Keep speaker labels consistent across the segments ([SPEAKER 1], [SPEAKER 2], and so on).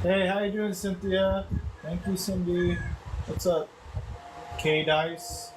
[SPEAKER 1] Hey, how you doing, Cynthia? Thank you, Cindy. What's up, K Dice?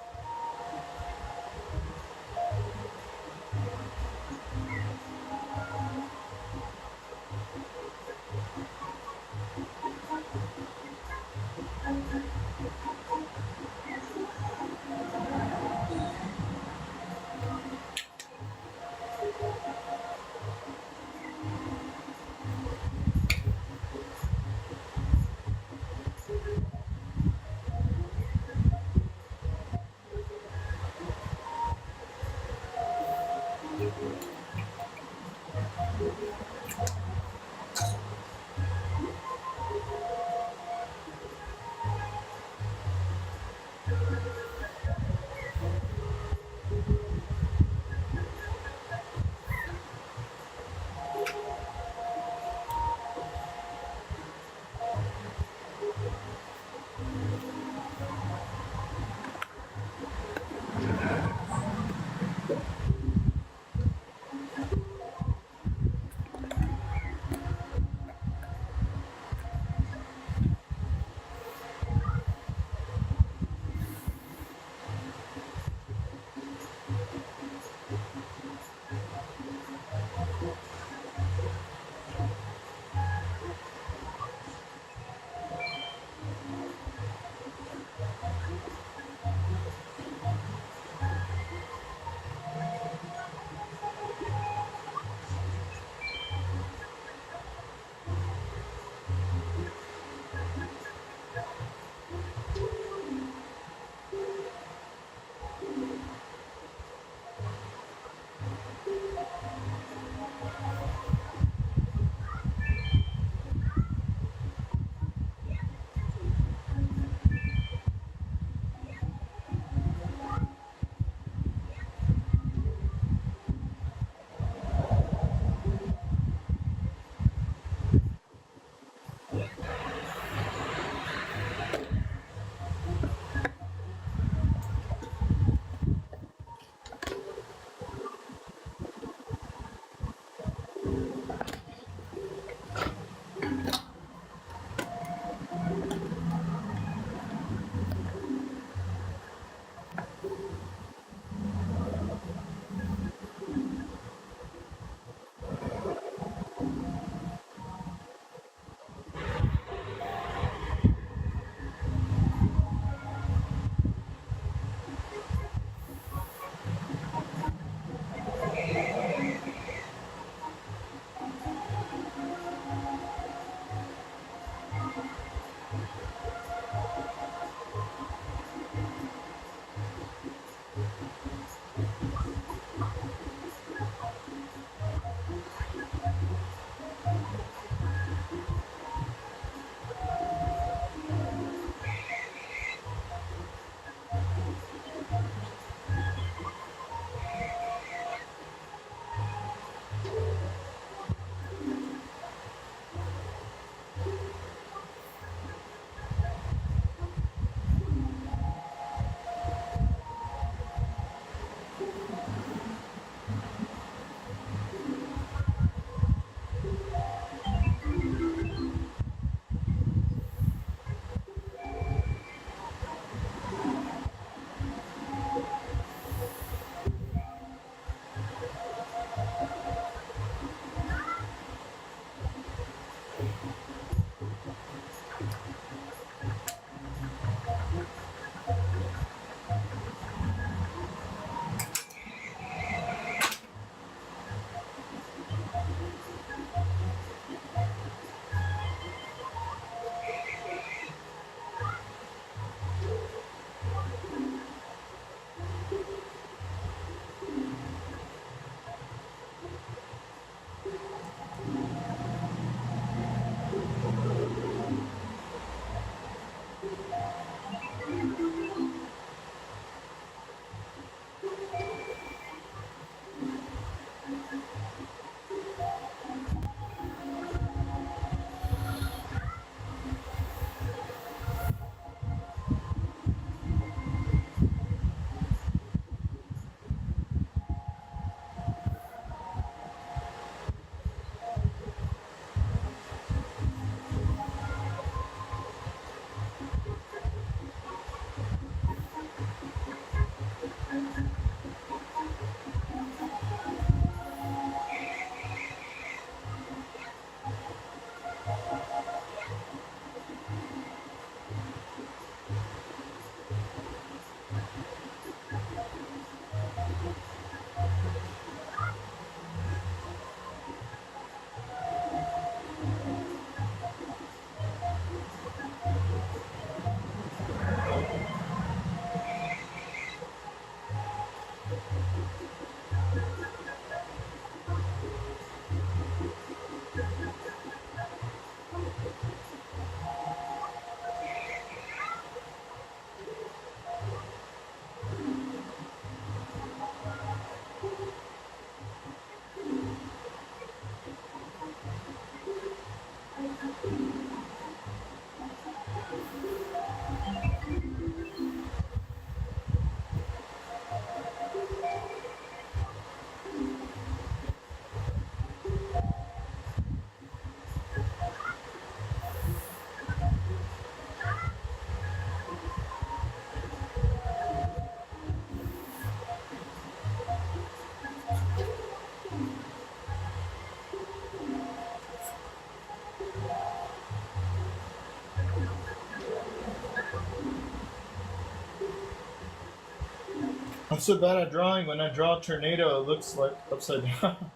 [SPEAKER 1] I'm so bad at drawing. When I draw a tornado, it looks like upside down.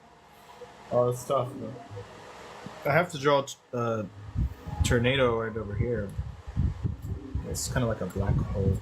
[SPEAKER 1] Oh, it's tough. Though. I have to draw a tornado right over here. It's kind of like a black hole.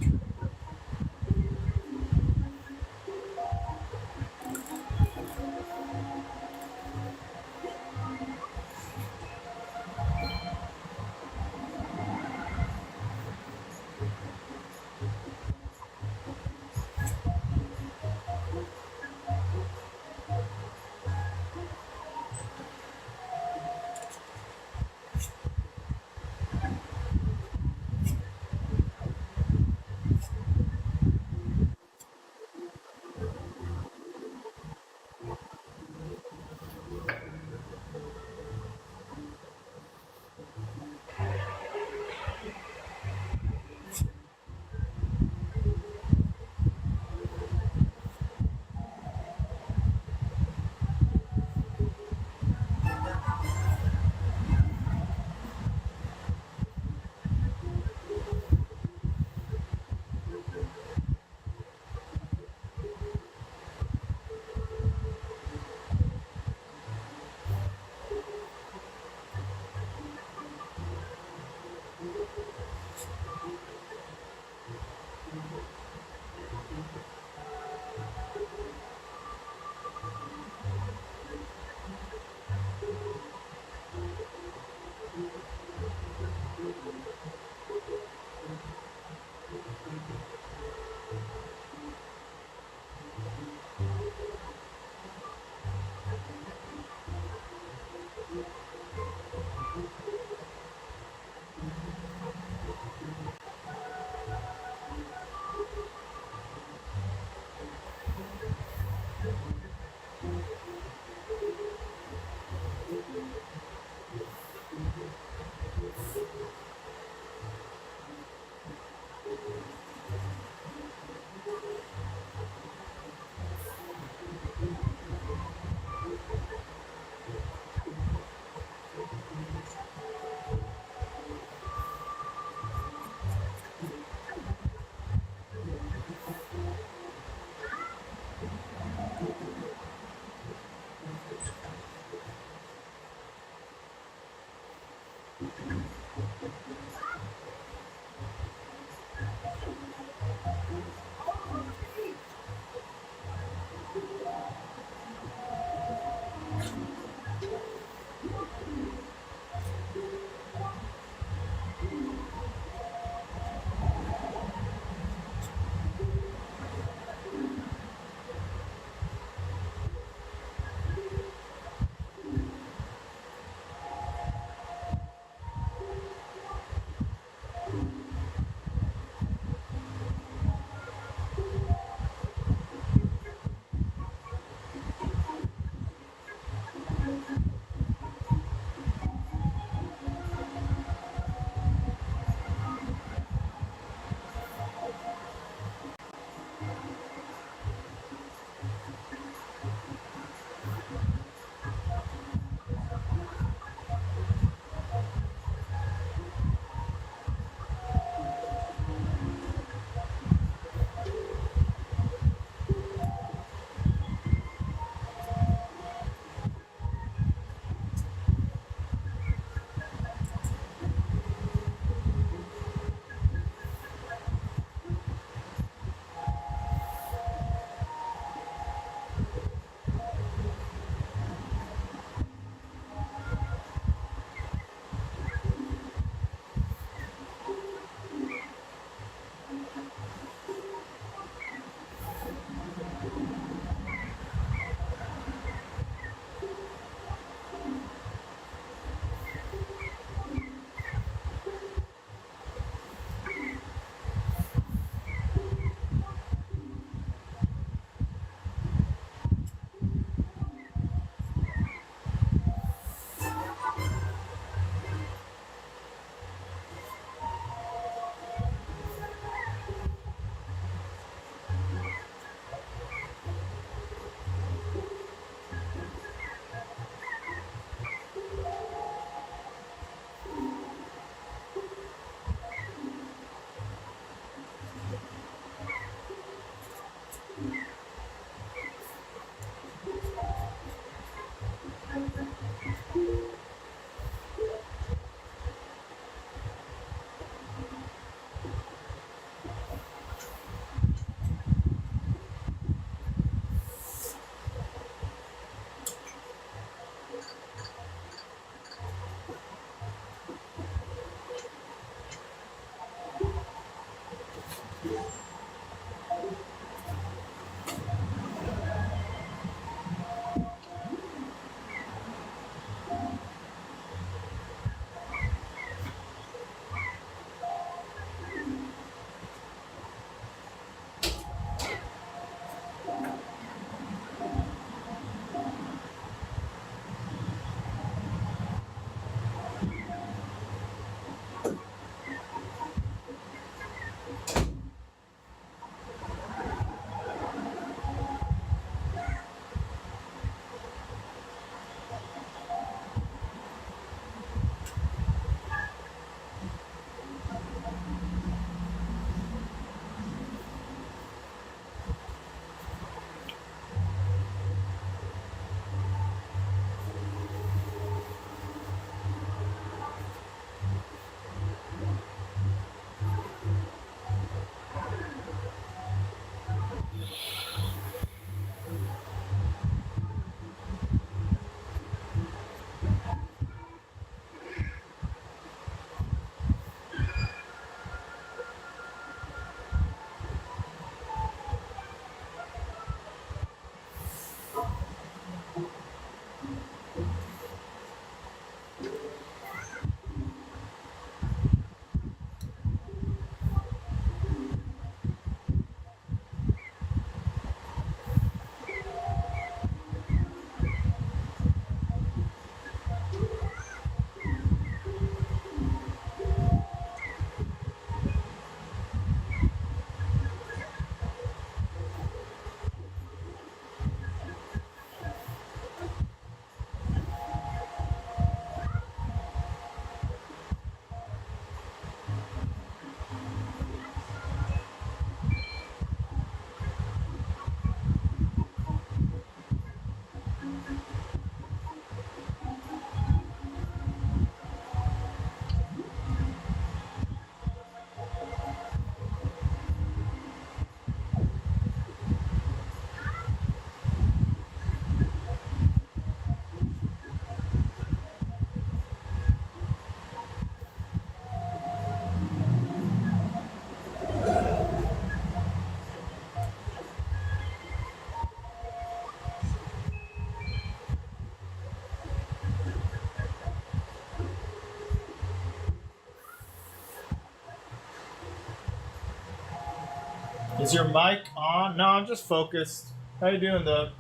[SPEAKER 1] Is your mic on? No, I'm just focused. How you doing, Doug?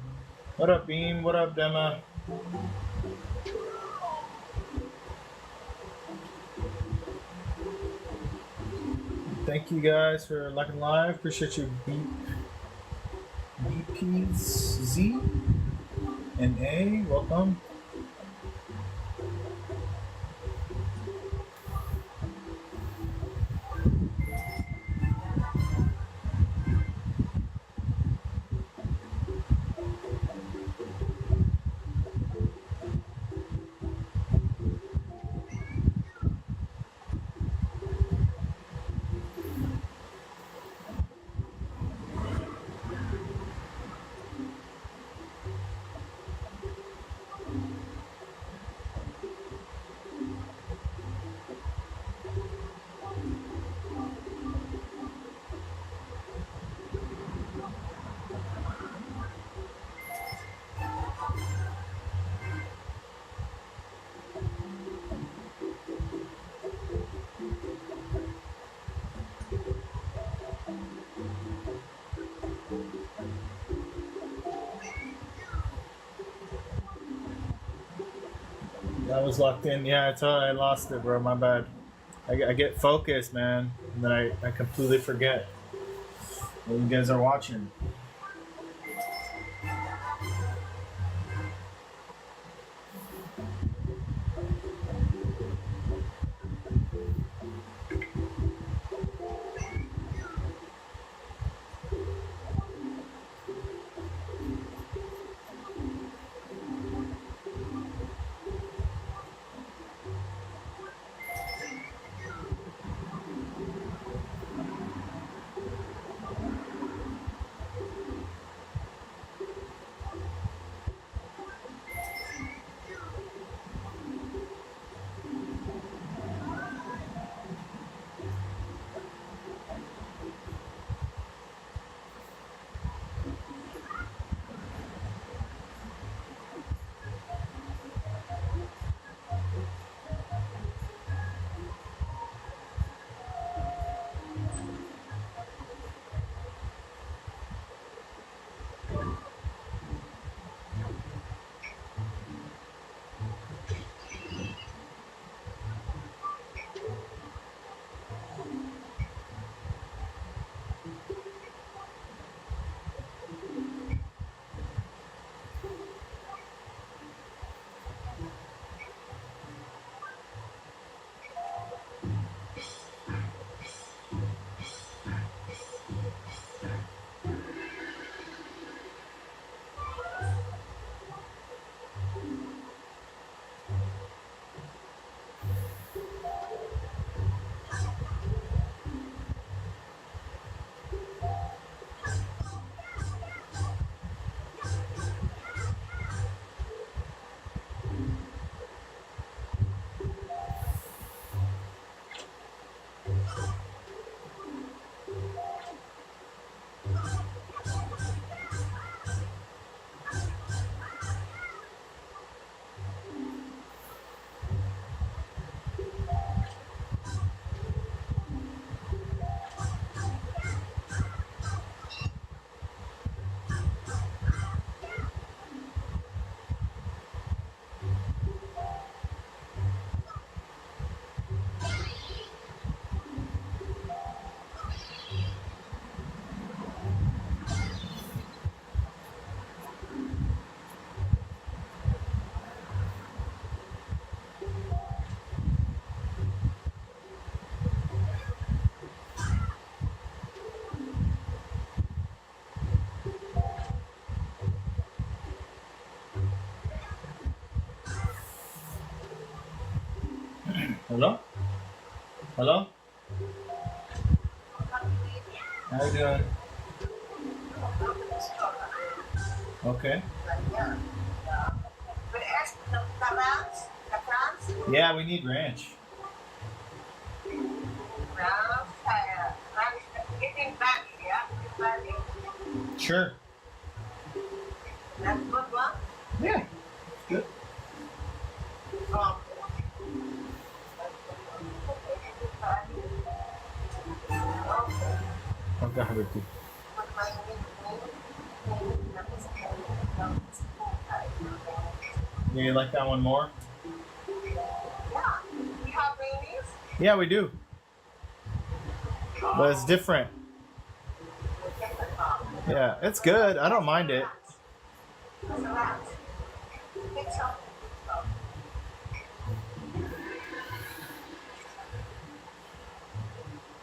[SPEAKER 1] What up, Beam? What up, Dema? Thank you guys for liking live. Appreciate you, BPZ and A. Welcome. I was locked in. Yeah, I thought I lost it, bro. My bad. I get focused, man, and then I completely forget what you guys are watching. Hello? Hello? How you doing? Okay. Yeah, we need ranch. Sure.
[SPEAKER 2] That's good one?
[SPEAKER 1] Yeah. Good. Okay, Habibti. Yeah, you like that one more? Yeah, we do. But it's different. Yeah, it's good. I don't mind it.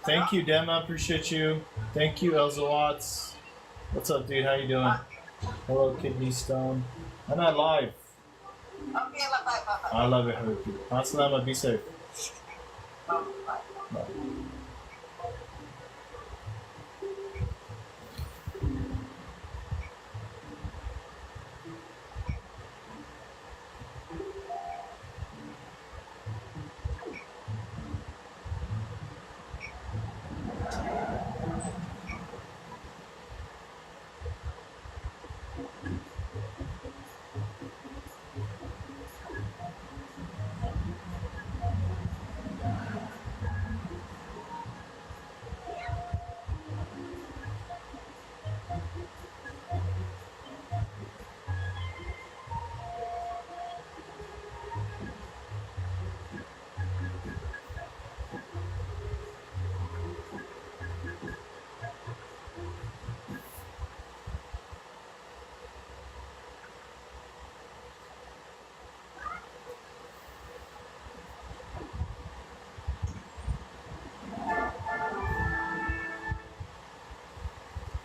[SPEAKER 1] Thank you, Dema. Appreciate you. Thank you, Elza Watts. What's up, dude? How you doing? Hello, Kidney Stone. I'm not live. I love it, Haruki. Assalamu, be safe. Bye.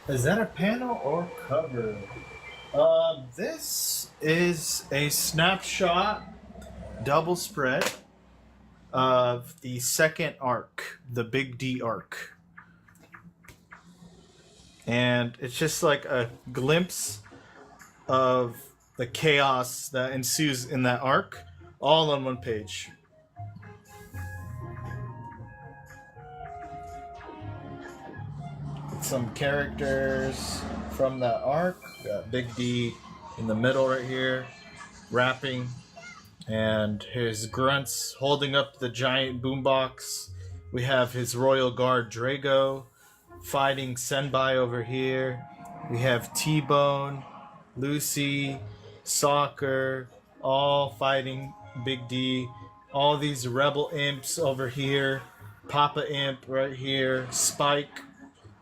[SPEAKER 1] Is that a panel or cover? This is a snapshot double spread of the second arc, the Big D arc. And it's just like a glimpse of the chaos that ensues in that arc, all on one page. Some characters from that arc. Got Big D in the middle right here, rapping, and his grunts holding up the giant boombox. We have his royal guard Drago fighting Senbai over here. We have T-Bone, Lucy, Soccer, all fighting Big D. All these rebel imps over here. Papa Imp right here. Spike.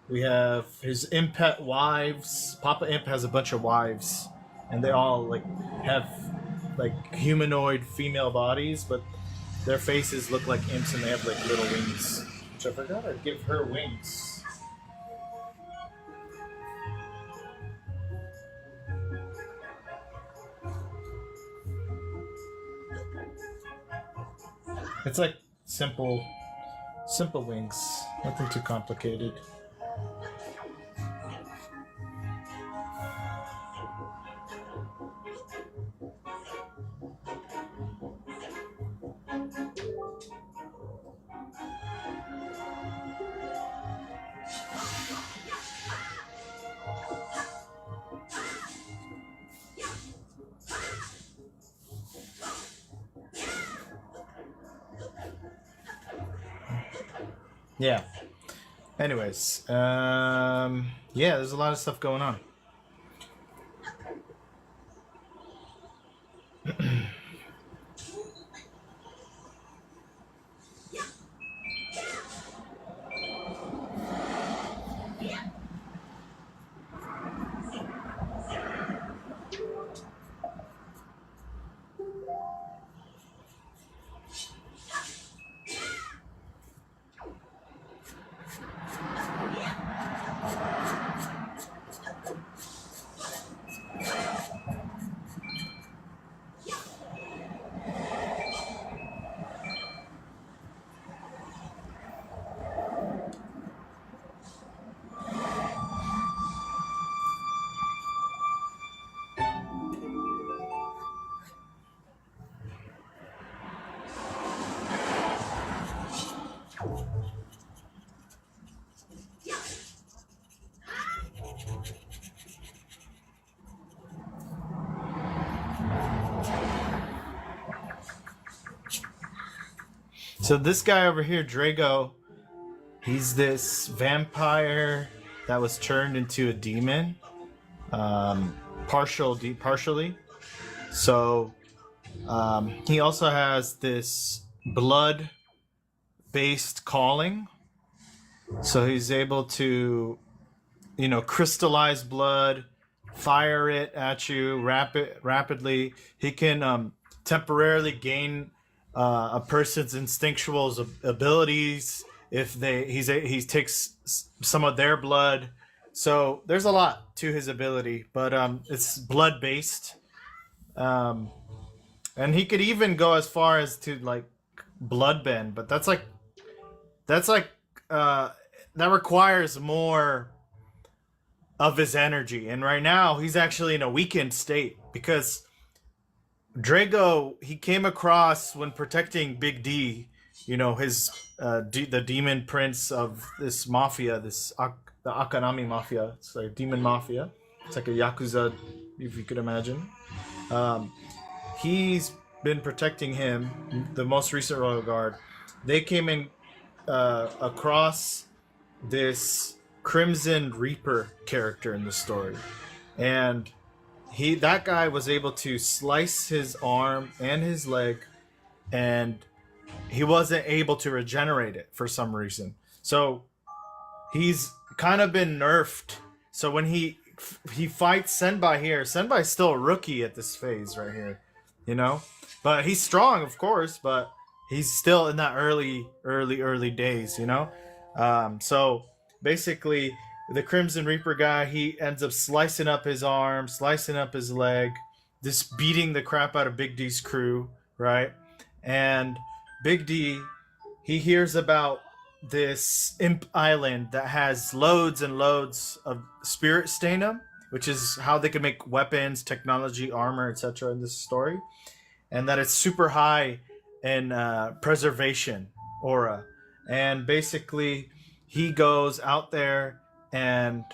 [SPEAKER 1] We have his Impet wives. Papa Imp has a bunch of wives, and they all like have like humanoid female bodies, but their faces look like imps and they have like little wings. Which I forgot to give her wings. It's like simple wings. Nothing too complicated. Yeah. Anyways, yeah, there's a lot of stuff going on. So this guy over here, Drago, he's this vampire that was turned into a demon, partially. So he also has this blood-based calling. So he's able to, crystallize blood, fire it at you rapidly. He can temporarily gain a person's instinctual abilities if he takes some of their blood. So there's a lot to his ability, but it's blood based, and he could even go as far as to like bloodbend, but that's like that requires more of his energy, and right now he's actually in a weakened state because Drago, he came across when protecting Big D, his the demon prince of this mafia, the Akanami mafia. It's like a demon mafia. It's like a yakuza, if you could imagine. Um, he's been protecting him. The most recent royal guard, they came in across this Crimson Reaper character in the story, and that guy was able to slice his arm and his leg, and he wasn't able to regenerate it for some reason. So he's kind of been nerfed. So when he fights Senbai here, Senbai's still a rookie at this phase right here, but he's strong, of course, but he's still in that early days, so basically the Crimson Reaper guy, he ends up slicing up his arm, slicing up his leg, just beating the crap out of Big D's crew, right? And Big D, he hears about this imp island that has loads and loads of spirit stanum, which is how they can make weapons, technology, armor, etc. in this story, and that it's super high in preservation aura. And basically he goes out there and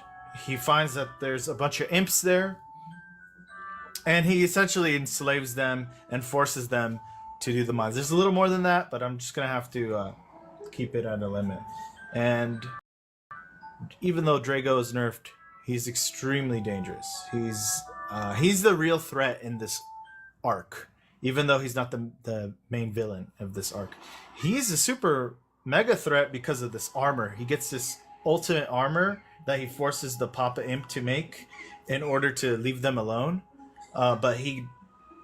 [SPEAKER 1] he finds that there's a bunch of imps there, and he essentially enslaves them and forces them to do the mines. There's a little more than that, but I'm just gonna have to keep it at a limit. And even though Drago is nerfed, he's extremely dangerous. He's the real threat in this arc, even though he's not the main villain of this arc. He's a super mega threat because of this armor. He gets this ultimate armor that he forces the Papa Imp to make in order to leave them alone. But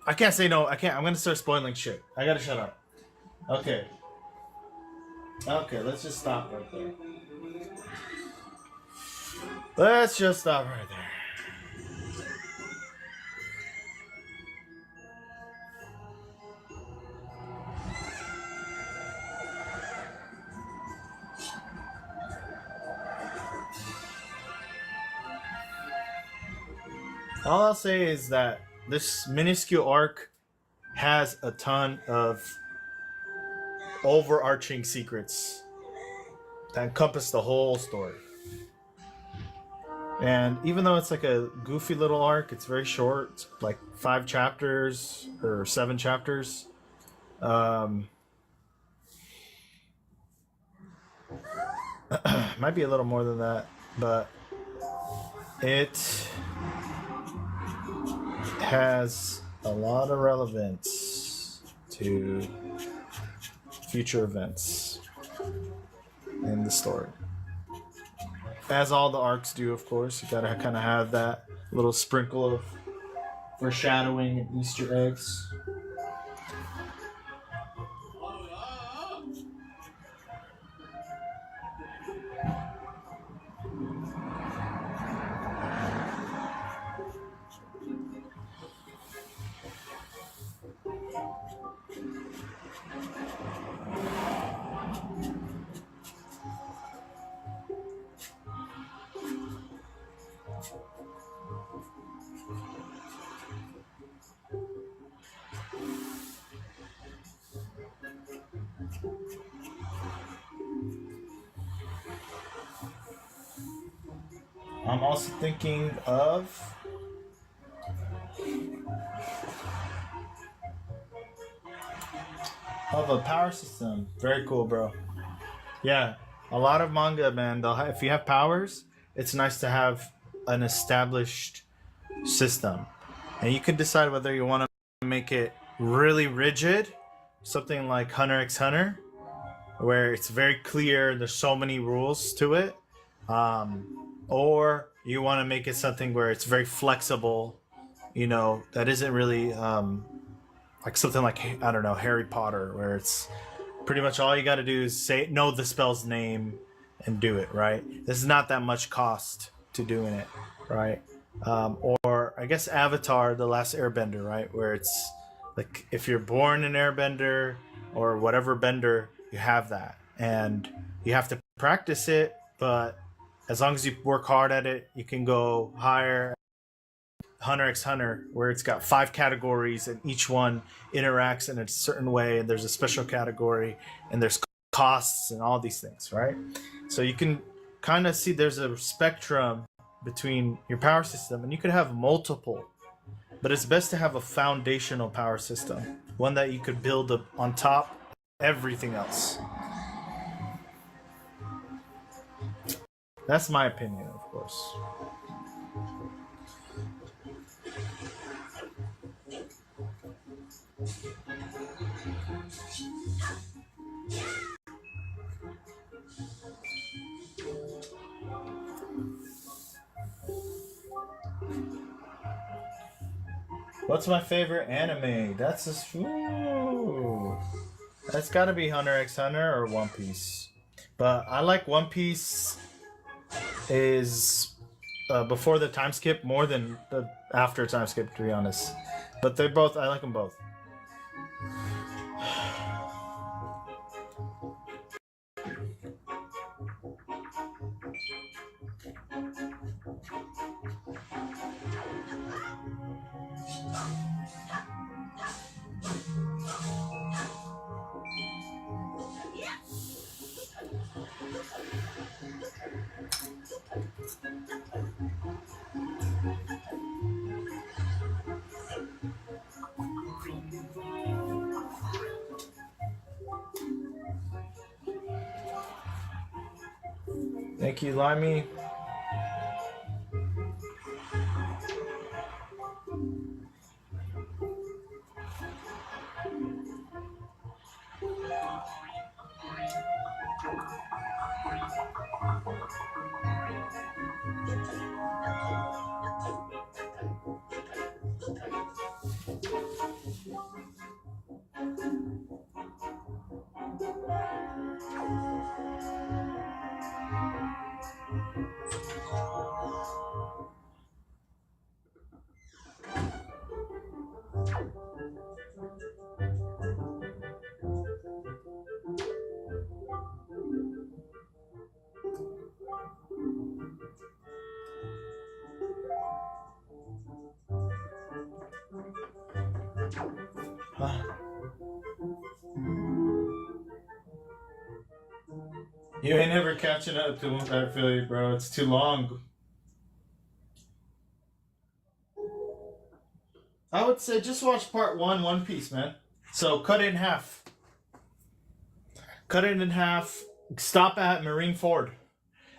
[SPEAKER 1] I can't say no. I can't. I'm gonna start spoiling shit. I gotta shut up. Okay. Let's just stop right there. Let's just stop right there. All I'll say is that this minuscule arc has a ton of overarching secrets that encompass the whole story. And even though it's like a goofy little arc, it's very short. It's like 5 chapters or 7 chapters. Might be a little more than that, but it has a lot of relevance to future events in the story. As all the arcs do, of course. You gotta kind of have that little sprinkle of foreshadowing and Easter eggs. I'm also thinking of a power system. Very cool, bro. Yeah, a lot of manga, man. If you have powers, it's nice to have an established system. And you can decide whether you want to make it really rigid, something like Hunter x Hunter, where it's very clear, there's so many rules to it, or you want to make it something where it's very flexible, that isn't really like something like, I don't know, Harry Potter, where it's pretty much all you got to do is know the spell's name and do it, right? This is not that much cost to doing it, right? Or I guess Avatar, The Last Airbender, right? Where it's like if you're born an airbender or whatever bender, you have that. And you have to practice it, but as long as you work hard at it, you can go higher. Hunter x Hunter, where it's got 5 categories and each one interacts in a certain way, and there's a special category, and there's costs and all these things, right? So you can kind of see there's a spectrum between your power system, and you could have multiple, but it's best to have a foundational power system, one that you could build up on top everything else. That's my opinion, of course. What's my favorite anime? That's just that's got to be Hunter x Hunter or One Piece. But I like One Piece is before the time skip more than the after time skip, to be honest. But they're both, I like them both. Thank you, Limey. You ain't never catching up to that Philly, bro. It's too long. I would say just watch part 1, One Piece, man. So cut it in half. Cut it in half. Stop at Marineford.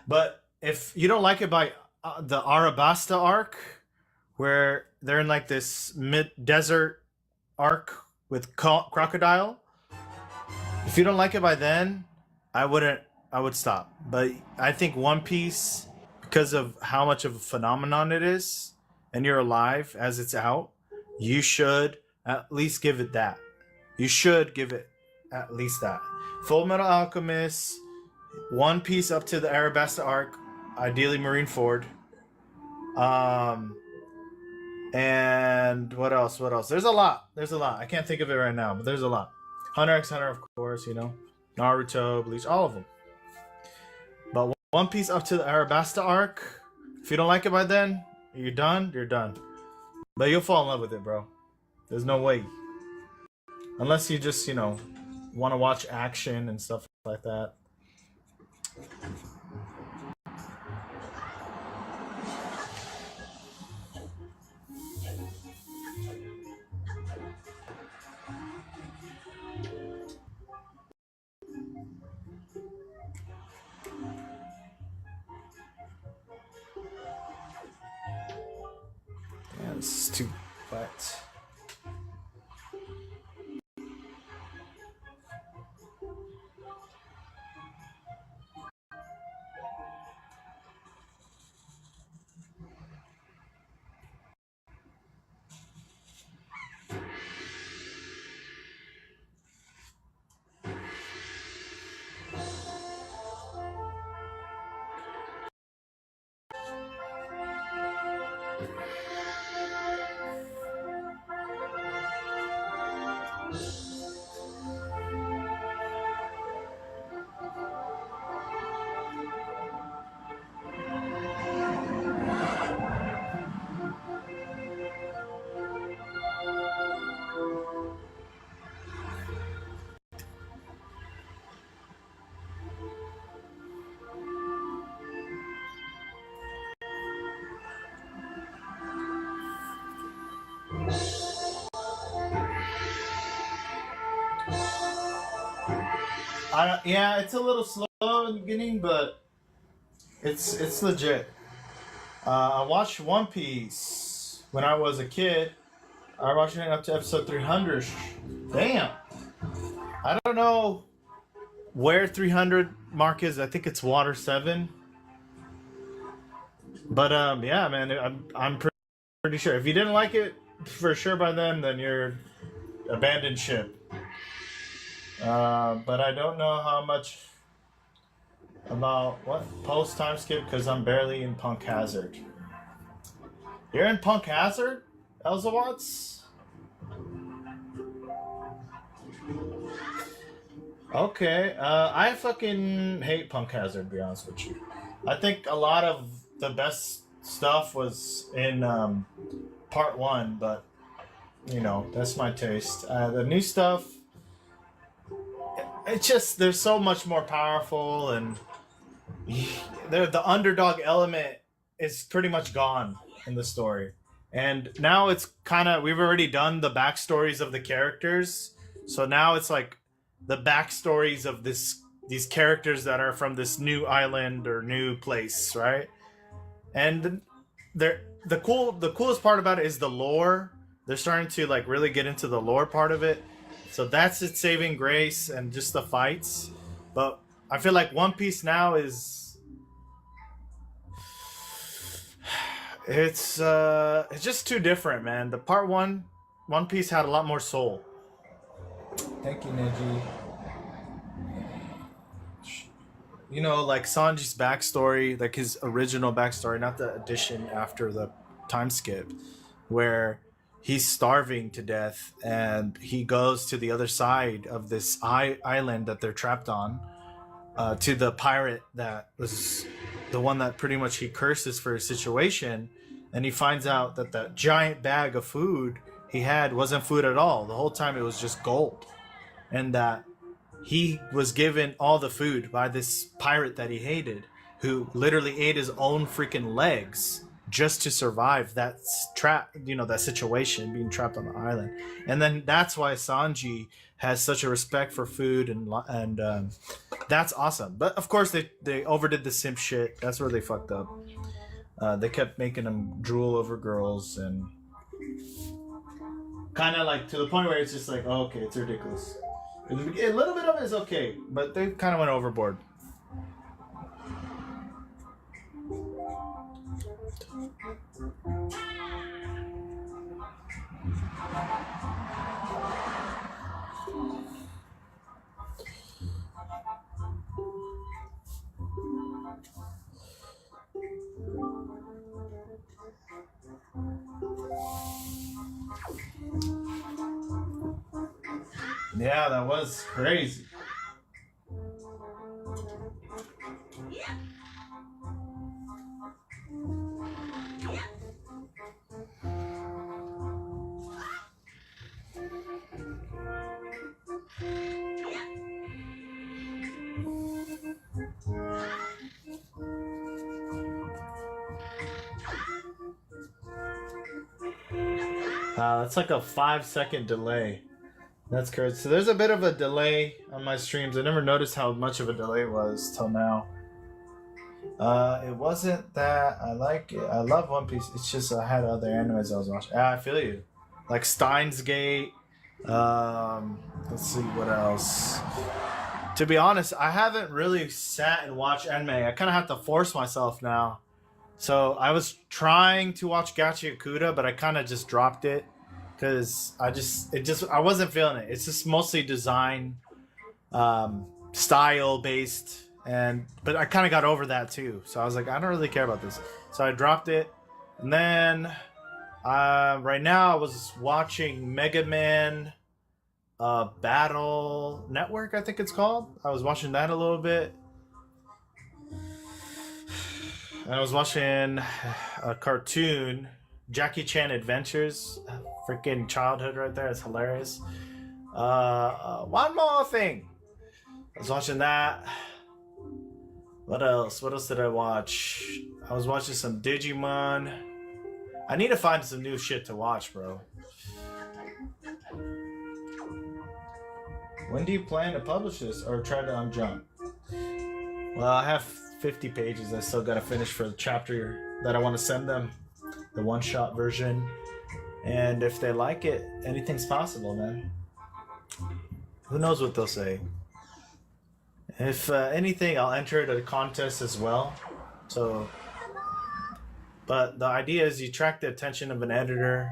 [SPEAKER 1] But if you don't like it by the Arabasta arc, where they're in like this mid-desert arc with crocodile, if you don't like it by then, I would stop. But I think One Piece, because of how much of a phenomenon it is, and you're alive as it's out, you should at least give it that. You should give it at least that. Full Metal Alchemist, One Piece up to the Arabasta arc, ideally Marineford. And what else? What else? There's a lot. There's a lot. I can't think of it right now, but there's a lot. Hunter x Hunter, of course, Naruto, Bleach, all of them. But One Piece up to the Arabasta arc, if you don't like it by then, you're done, you're done. But you'll fall in love with it, bro. There's no way. Unless you just, want to watch action and stuff like that. This is too wet. Yeah, it's a little slow in the beginning, but it's legit. I watched One Piece when I was a kid. I watched it up to episode 300. Damn. I don't know where 300 mark is. I think it's Water 7. But yeah, man, I'm pretty sure. If you didn't like it for sure by then you're abandoned ship. But I don't know how much about what post time skip because I'm barely in Punk Hazard. You're in Punk Hazard, Elza Watts? Okay, I fucking hate Punk Hazard, to be honest with you. I think a lot of the best stuff was in part 1, but you know, that's my taste. The new stuff, it's just, they're so much more powerful, and the underdog element is pretty much gone in the story. And now it's kind of, we've already done the backstories of the characters, so now it's like the backstories of these characters that are from this new island or new place, right? And the coolest part about it is the lore. They're starting to like really get into the lore part of it, so that's its saving grace, and just the fights. But I feel like One Piece now is it's just too different, man. The part One Piece had a lot more soul. Thank you, Neji. You know, like Sanji's backstory, like his original backstory, not the addition after the time skip, where he's starving to death and he goes to the other side of this island that they're trapped on, to the pirate that was the one that pretty much he curses for his situation, and he finds out that that giant bag of food he had wasn't food at all. The whole time it was just gold, and that he was given all the food by this pirate that he hated, who literally ate his own freaking legs just to survive that that situation, being trapped on the island. And then that's why Sanji has such a respect for food, and that's awesome. But of course they overdid the simp shit. That's where they fucked up. They kept making him drool over girls, and kind of like to the point where it's just like, oh, okay, it's ridiculous. A little bit of it is okay, but they kind of went overboard. Yeah, that was crazy. That's like a 5-second delay. That's crazy. So there's a bit of a delay on my streams. I never noticed how much of a delay it was till now. It wasn't that I like it. I love One Piece. It's just I had other animes I was watching. I feel you. Like Steins Gate. Let's see what else. To be honest, I haven't really sat and watched anime. I kind of have to force myself now. So I was trying to watch Gachi Akuda, but I kind of just dropped it because I wasn't feeling it. It's just mostly design, style based, but I kind of got over that too. So I was like, I don't really care about this. So I dropped it, and then right now I was watching Mega Man Battle Network, I think it's called. I was watching that a little bit. And I was watching a cartoon, Jackie Chan Adventures. Freaking childhood right there. It's hilarious. One more thing. I was watching that. What else? What else did I watch? I was watching some Digimon. I need to find some new shit to watch, bro. When do you plan to publish this or try to unjump? Well, I have 50 pages I still gotta finish for the chapter that I want to send them, the one-shot version. And if they like it, anything's possible, man. Who knows what they'll say? If anything, I'll enter it at a contest as well. So, but the idea is you attract the attention of an editor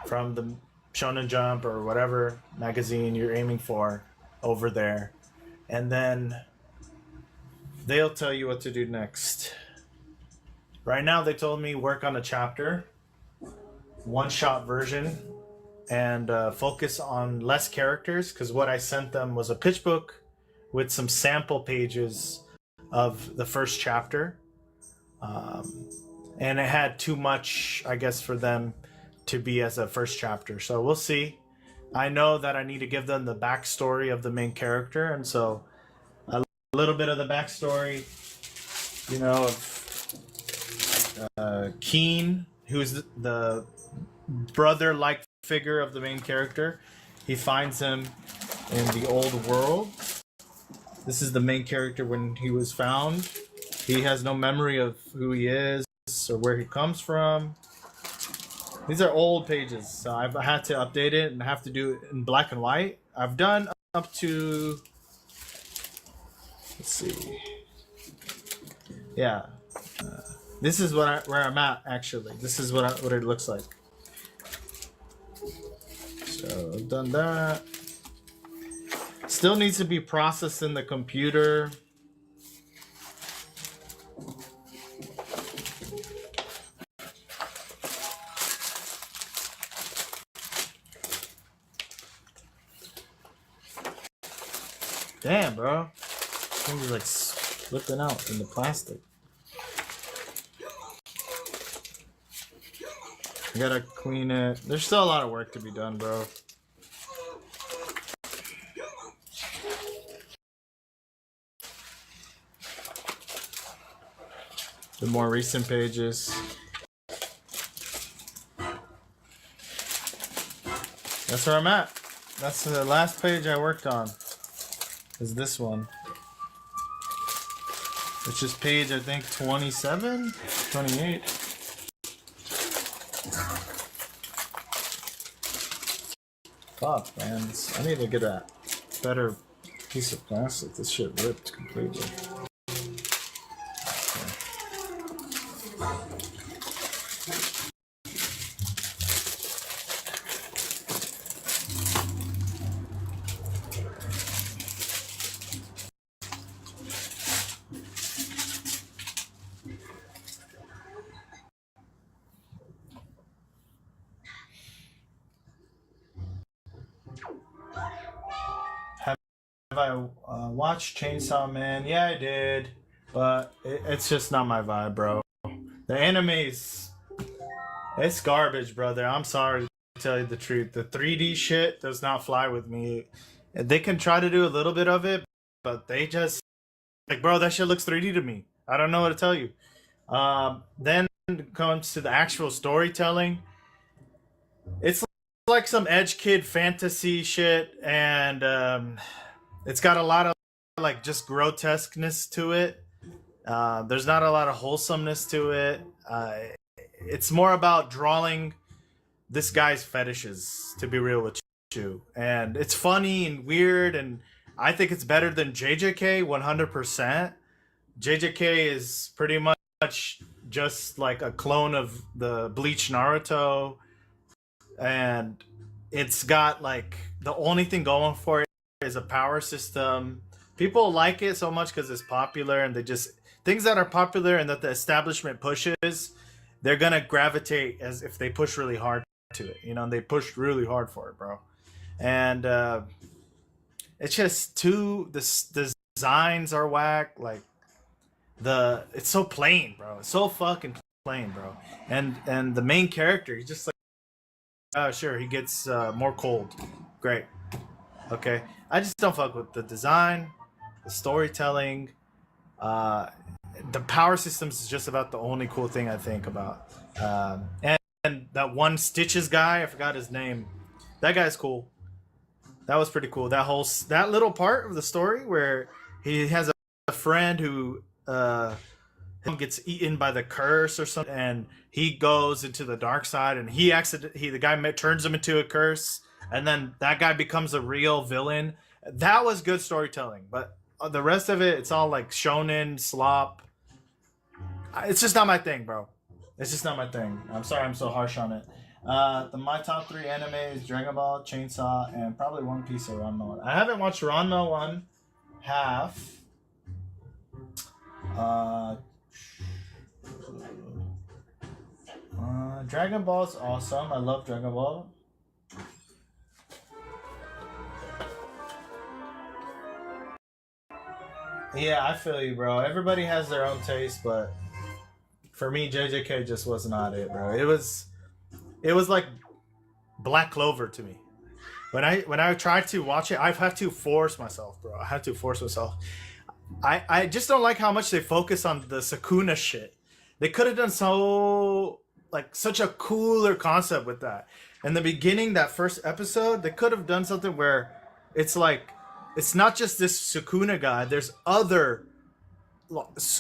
[SPEAKER 1] from the Shonen Jump or whatever magazine you're aiming for over there, and then they'll tell you what to do next. Right now, they told me work on a chapter, one-shot version, and focus on less characters, because what I sent them was a pitch book with some sample pages of the first chapter. And it had too much, I guess, for them to be as a first chapter. So we'll see. I know that I need to give them the backstory of the main character, and so a little bit of the backstory, you know, of Keen, who's the brother-like figure of the main character. He finds him in the old world. This is the main character when he was found. He has no memory of who he is or where he comes from. These are old pages, so I've had to update it and have to do it in black and white. I've done up to, let's see, yeah. This is where I'm at, actually. This is what it looks like. So I've done that. Still needs to be processed in the computer. Damn, bro. Things like slipping out in the plastic. I gotta clean it. There's still a lot of work to be done, bro. The more recent pages. That's where I'm at. That's the last page I worked on. Is this one. Which is page, I think, 27? 28? Fuck, man. I need to get a better piece of plastic. This shit ripped completely. Have I watched Chainsaw Man? Yeah, I did, but it's just not my vibe, bro. The anime's it's garbage, brother. I'm sorry to tell you the truth. The 3D shit does not fly with me. They can try to do a little bit of it, but they just like, bro, that shit looks 3D to me. I don't know what to tell you. Then it comes to the actual storytelling. It's like some edge kid fantasy shit, and it's got a lot of like just grotesqueness to it. There's not a lot of wholesomeness to it. It's more about drawing this guy's fetishes, to be real with you. And it's funny and weird, and I think it's better than JJK 100%. JJK is pretty much just like a clone of the Bleach Naruto, and it's got like the only thing going for it is a power system. People like it so much because it's popular, and they just things that are popular and that the establishment pushes, they're gonna gravitate as if they push really hard to it. You know, and they pushed really hard for it, bro. And it's just too the designs are whack. Like it's so plain, bro. It's so fucking plain, bro. And the main character, he's just like, oh sure, he gets more cold. Great. Okay. I just don't fuck with the design, the storytelling. The power systems is just about the only cool thing I think about. And that one Stitches guy, I forgot his name. That guy's cool. That was pretty cool. That little part of the story where he has a friend who gets eaten by the curse or something, and he goes into the dark side, and the guy turns him into a curse, and then that guy becomes a real villain. That was good storytelling, but the rest of it, it's all like shonen slop. It's just not my thing, bro. It's just not my thing. I'm sorry I'm so harsh on it. My top 3 anime is Dragon Ball, Chainsaw, and probably One Piece or Ranma 1. I haven't watched Ranma 1 half. Dragon Ball's awesome. I love Dragon Ball. Yeah, I feel you, bro. Everybody has their own taste, but for me, JJK just was not it, bro. It was like Black Clover to me. When I tried to watch it, I've had to force myself, bro. I had to force myself. I just don't like how much they focus on the Sakuna shit. They could have done such a cooler concept with that. In the beginning, that first episode, they could have done something where it's like, it's not just this Sukuna guy. There's other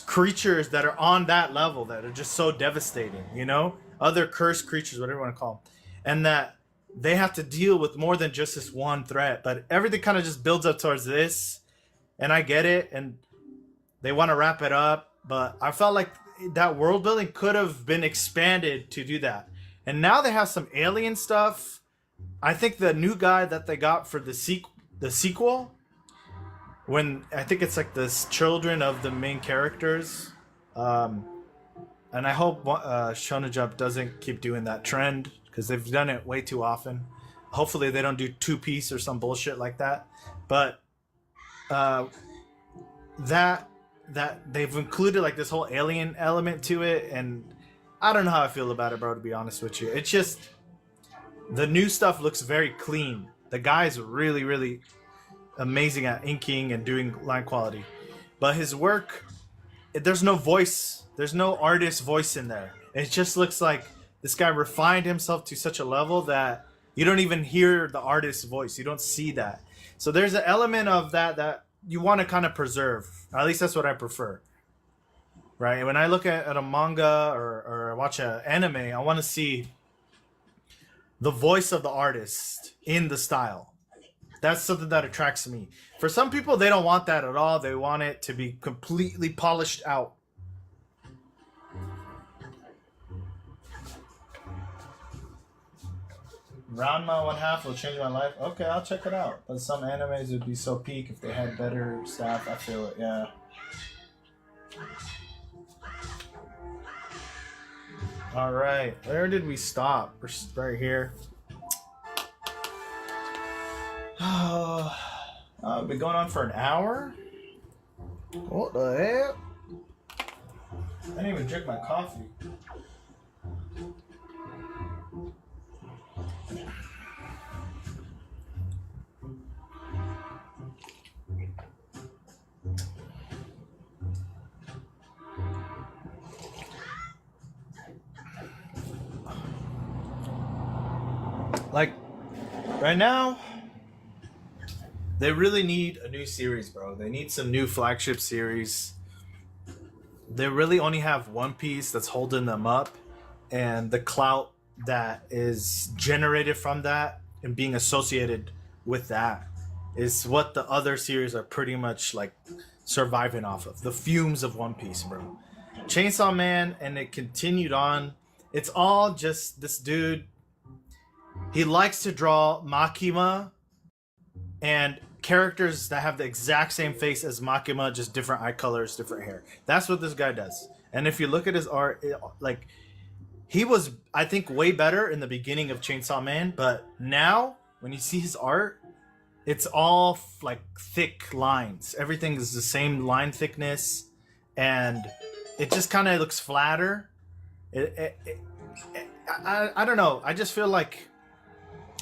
[SPEAKER 1] creatures that are on that level that are just so devastating, you know? Other cursed creatures, whatever you want to call them. And that they have to deal with more than just this one threat. But everything kind of just builds up towards this. And I get it. And they want to wrap it up. But I felt like that world building could have been expanded to do that. And now they have some alien stuff. I think the new guy that they got for the sequel, when I think it's like the children of the main characters, and I hope Shonen Jump doesn't keep doing that trend because they've done it way too often. Hopefully they don't do Two Piece or some bullshit like that. But that they've included like this whole alien element to it, and I don't know how I feel about it, bro, to be honest with you. It's just the new stuff looks very clean. The guy's really, really amazing at inking and doing line quality, but his work, there's no voice, there's no artist voice in there. It just looks like this guy refined himself to such a level that you don't even hear the artist's voice. You don't see that. So there's an element of that you want to kind of preserve. At least that's what I prefer, right? When I look at a manga or watch an anime, I want to see the voice of the artist in the style. That's something that attracts me. For some people, they don't want that at all. They want it to be completely polished out. Ranma 1/2 will change my life. Okay, I'll check it out. But some animes would be so peak if they had better staff. I feel it, yeah. Alright, where did we stop? We're right here. Been going on for an hour? What the hell? I didn't even drink my coffee. Like, right now, they really need a new series, bro. They need some new flagship series. they really only have One Piece that's holding them up, and the clout that is generated from that and being associated with that is what the other series are pretty much like surviving off of. The fumes of One Piece, bro. Chainsaw Man, and it continued on. It's all just this dude. He likes to draw Makima and characters that have the exact same face as Makima, just different eye colors, different hair. That's what this guy does. And if you look at his art, like he was, I think, way better in the beginning of Chainsaw Man, but now when you see his art, it's all like thick lines. Everything is the same line thickness, and it just kind of looks flatter. I don't know. I just feel like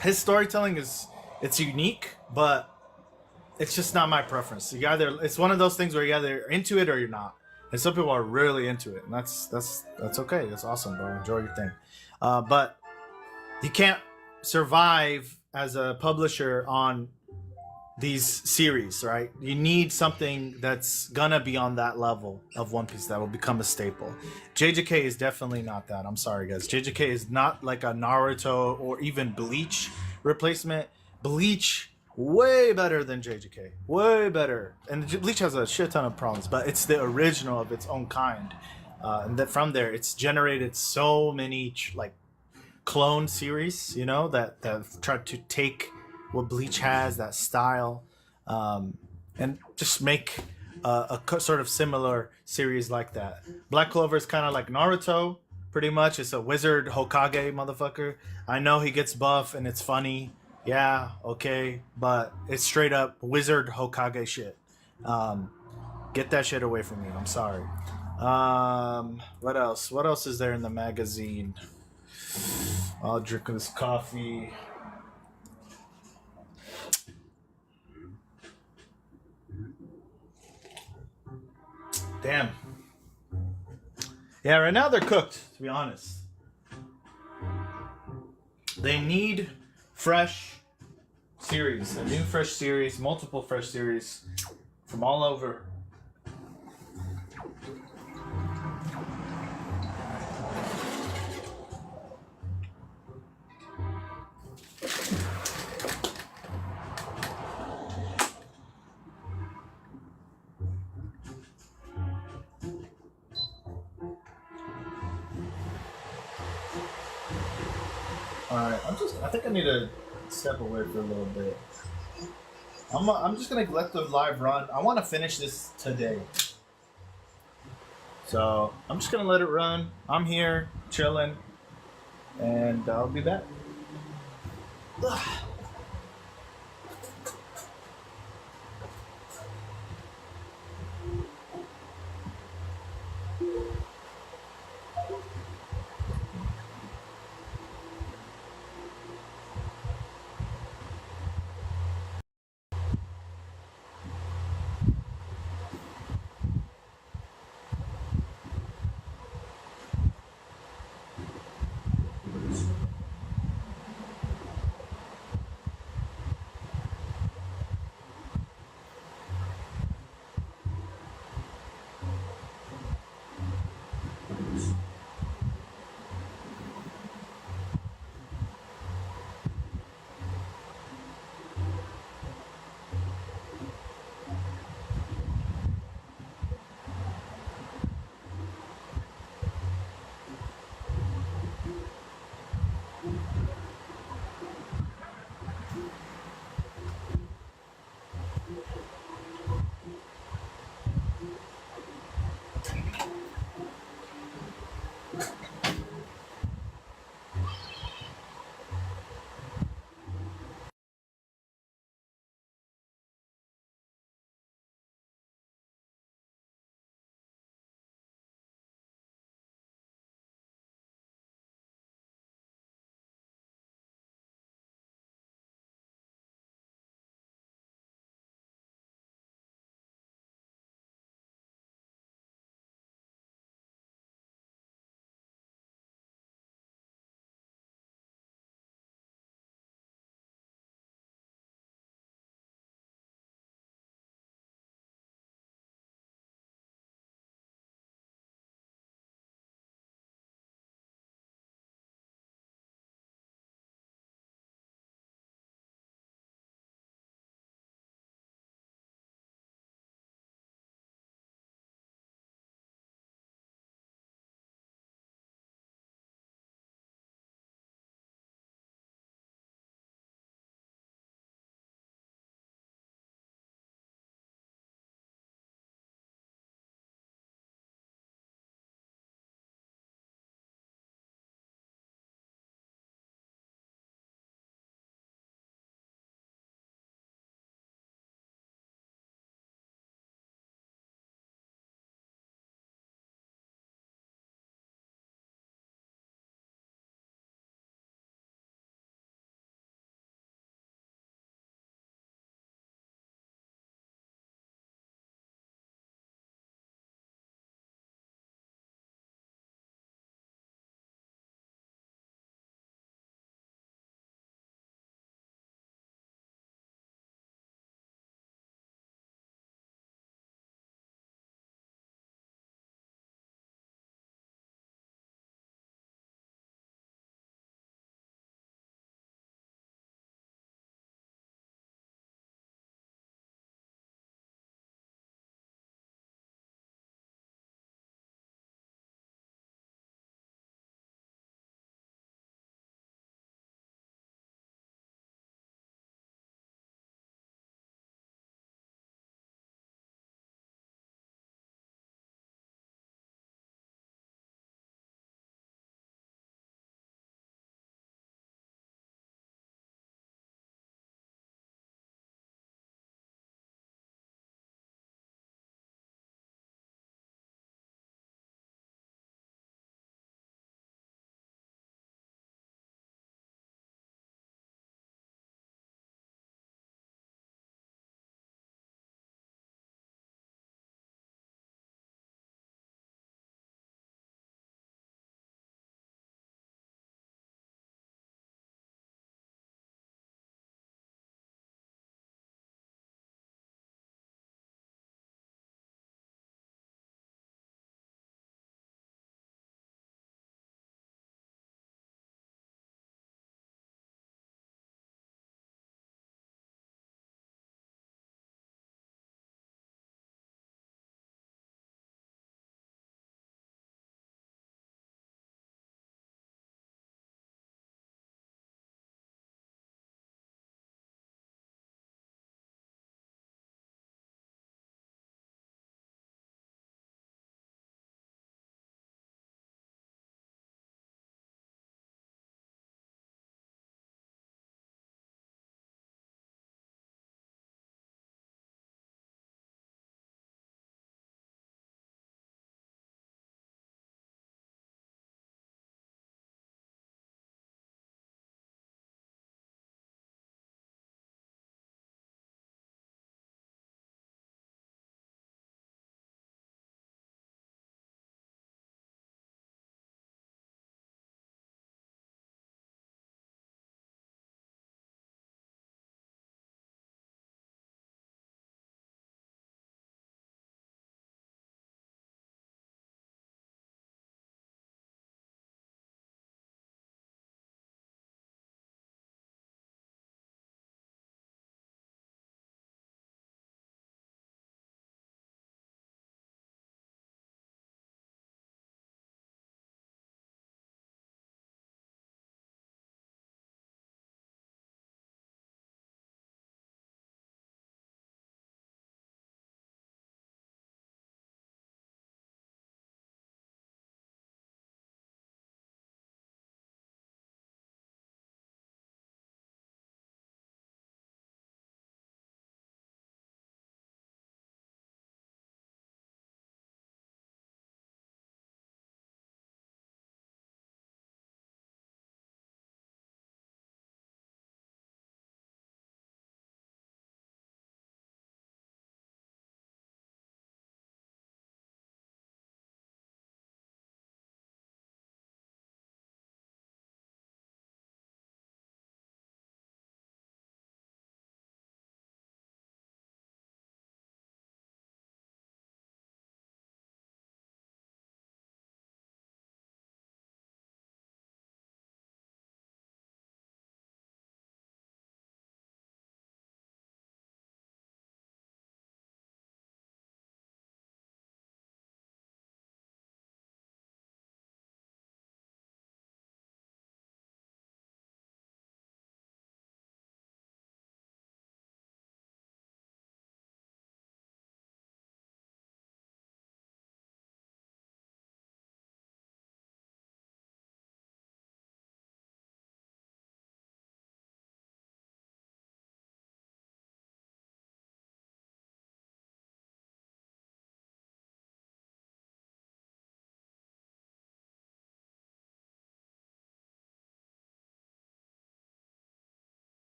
[SPEAKER 1] his storytelling it's unique, but it's just not my preference. You either it's one of those things where you're either into it or you're not. And some people are really into it, and that's okay. That's awesome, bro. Enjoy your thing. But you can't survive as a publisher on these series, right? You need something that's gonna be on that level of One Piece that will become a staple. JJK is definitely not that. I'm sorry, guys. JJK is not like a Naruto or even Bleach replacement. Bleach way better than JJK, way better. And Bleach has a shit ton of problems, but it's the original of its own kind. And that from there, it's generated so many like clone series, you know, that have tried to take what Bleach has, that style, and just make a sort of similar series like that. Black Clover is kind of like Naruto, pretty much. It's a wizard Hokage motherfucker. I know he gets buff and it's funny. Yeah, okay, but it's straight up wizard Hokage shit. Get that shit away from me. I'm sorry. What else? What else is there in the magazine? I'll drink this coffee. Damn. Yeah, right now they're cooked, to be honest. They need fresh series, a new fresh series, multiple fresh series from all over. Alright, I think I need to step away for a little bit. I'm just gonna let the live run. I want to finish this today. So, I'm just gonna let it run. I'm here, chilling, and I'll be back. Ugh.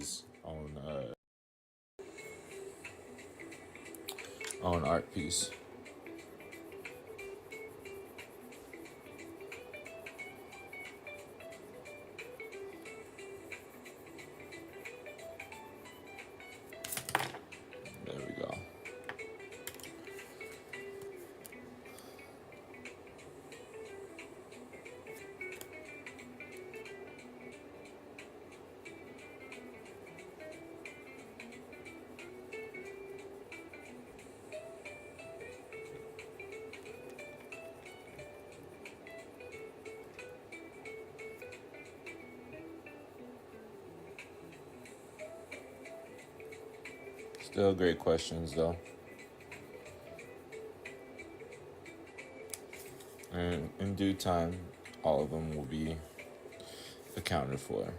[SPEAKER 2] his own art piece. There we go. Still great questions though. And in due time, all of them will be accounted for.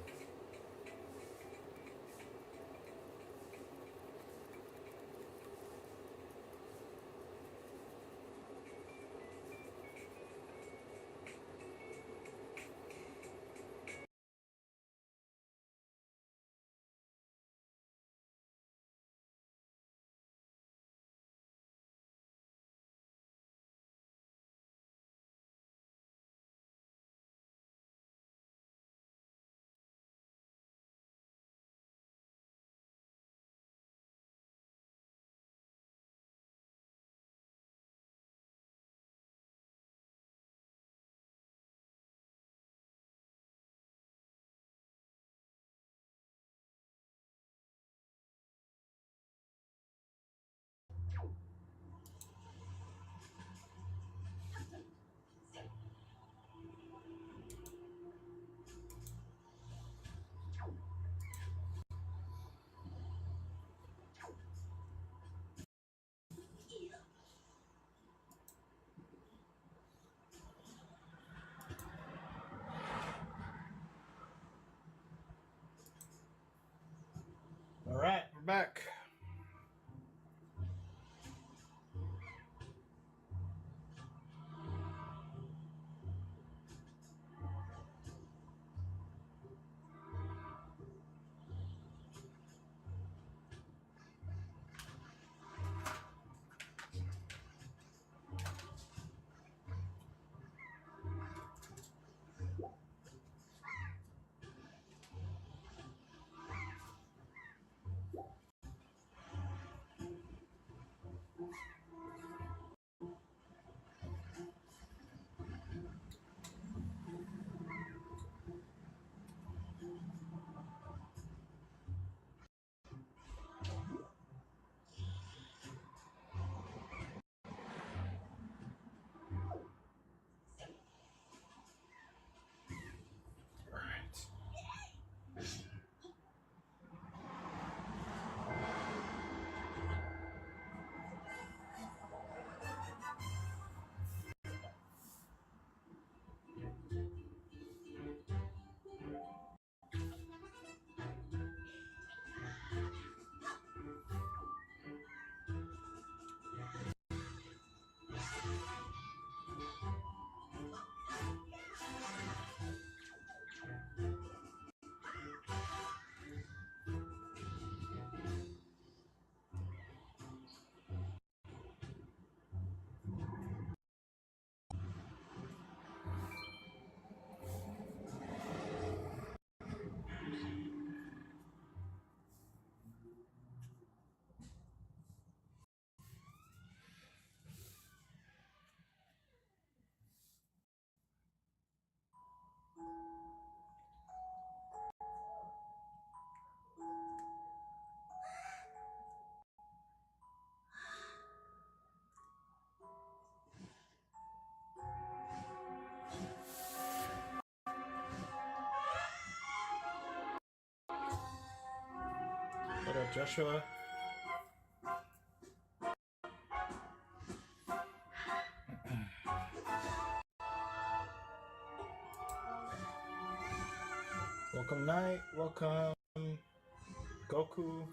[SPEAKER 1] All right, we're back. What up, Joshua? Welcome, Knight. Welcome, Goku.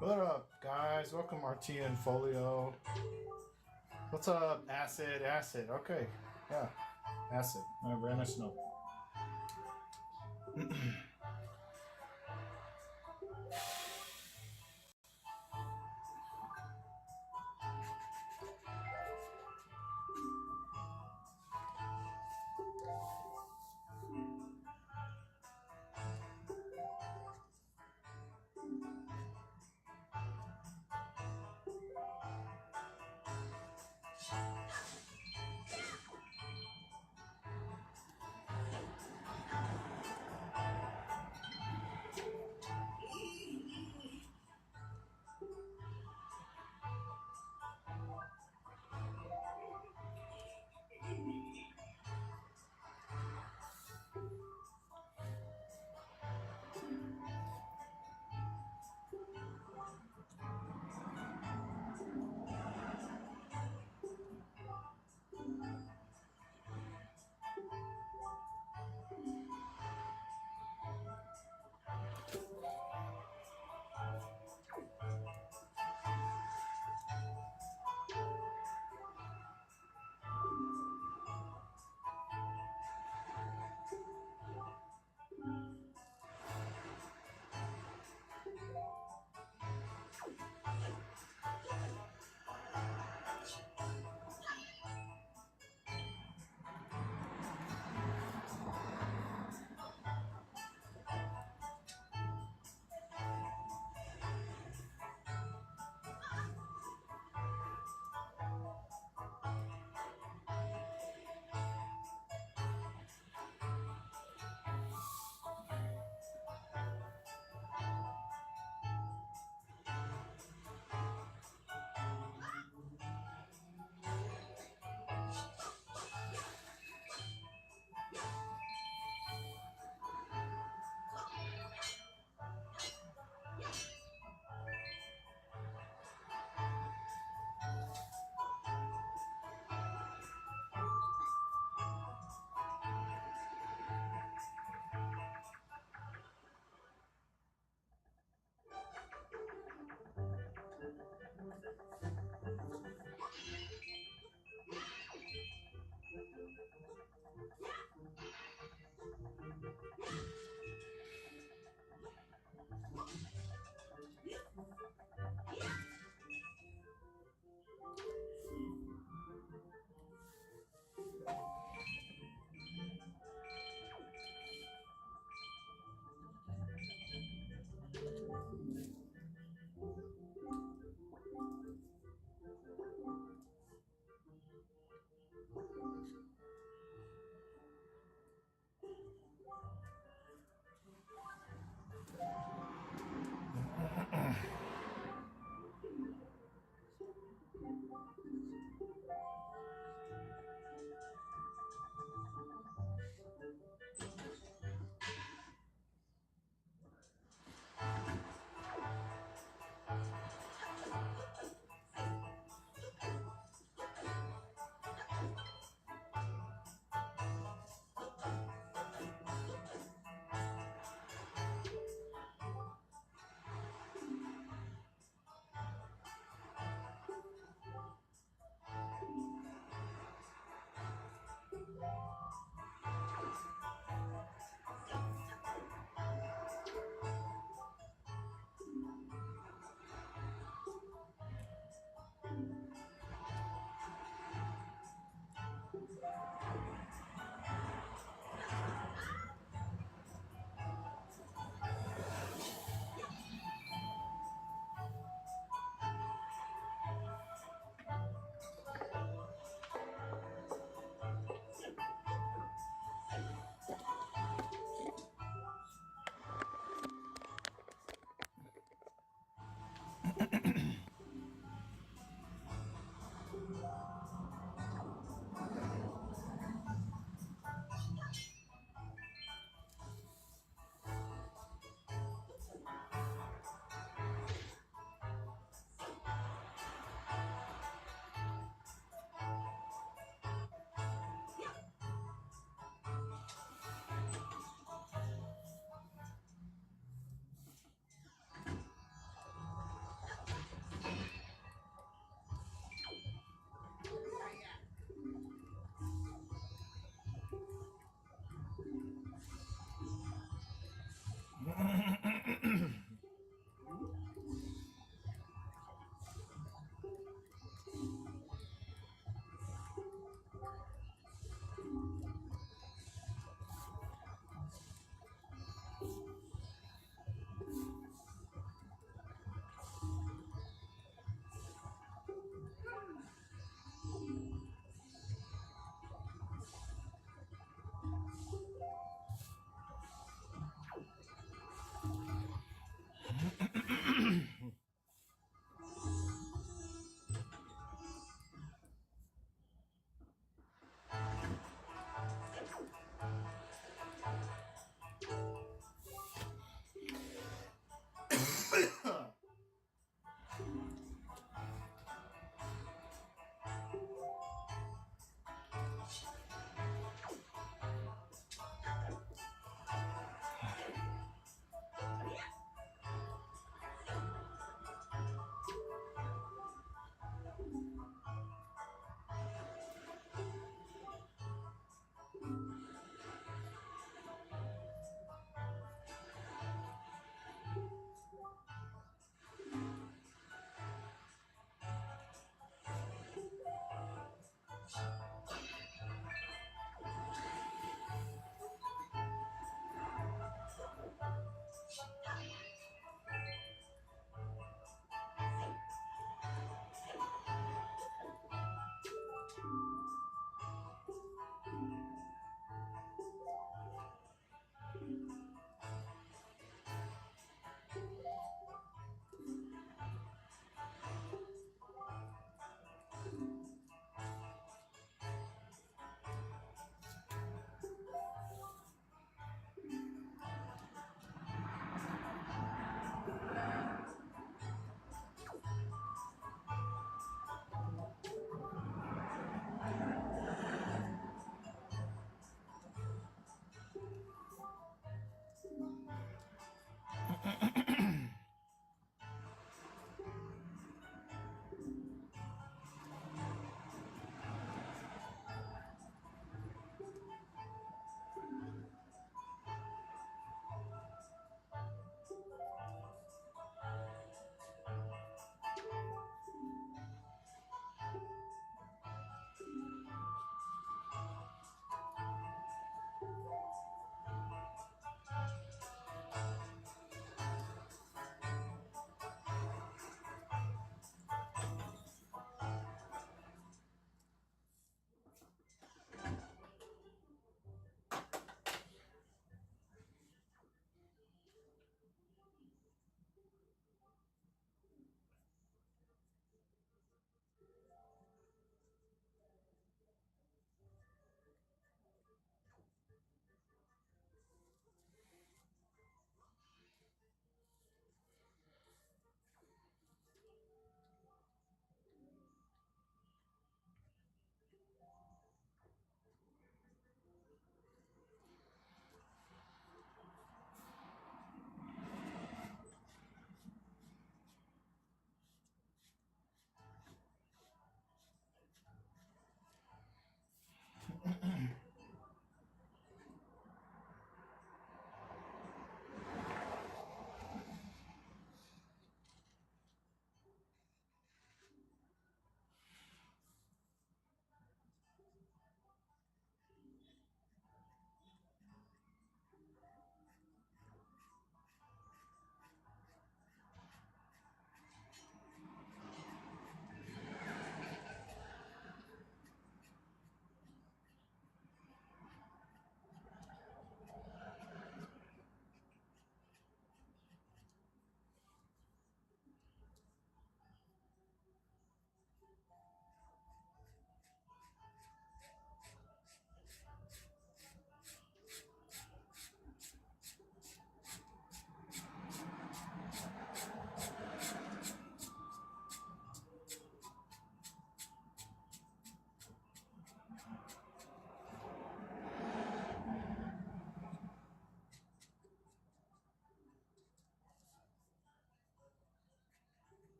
[SPEAKER 1] What up, guys? Welcome, Martina and Folio. What's up, Acid? Acid. Okay. Yeah. Acid. Whatever. And snow.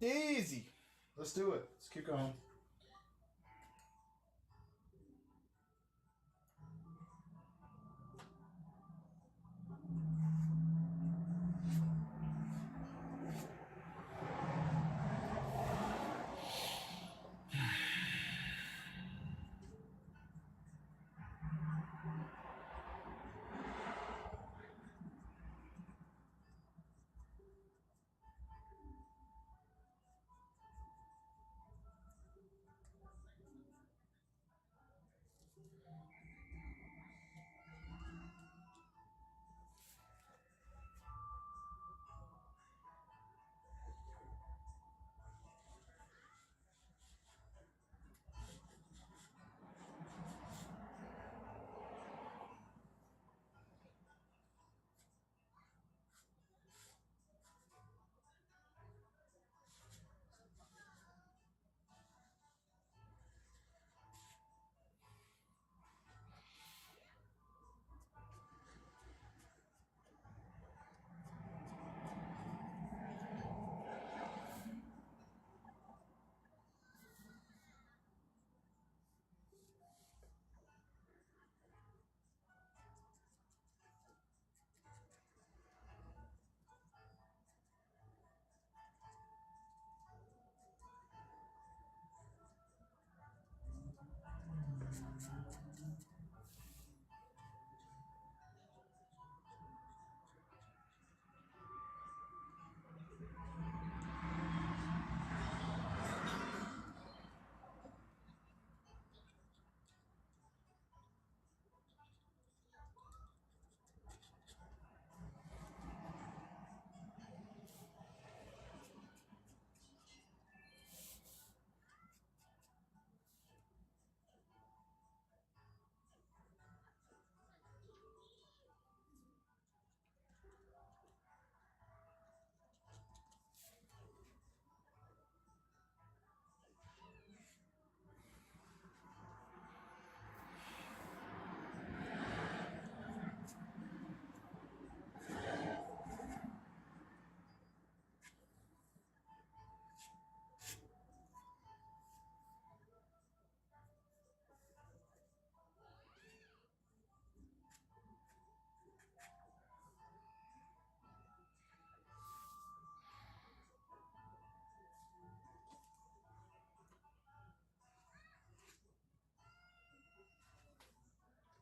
[SPEAKER 1] Easy. Let's do it. Let's keep going.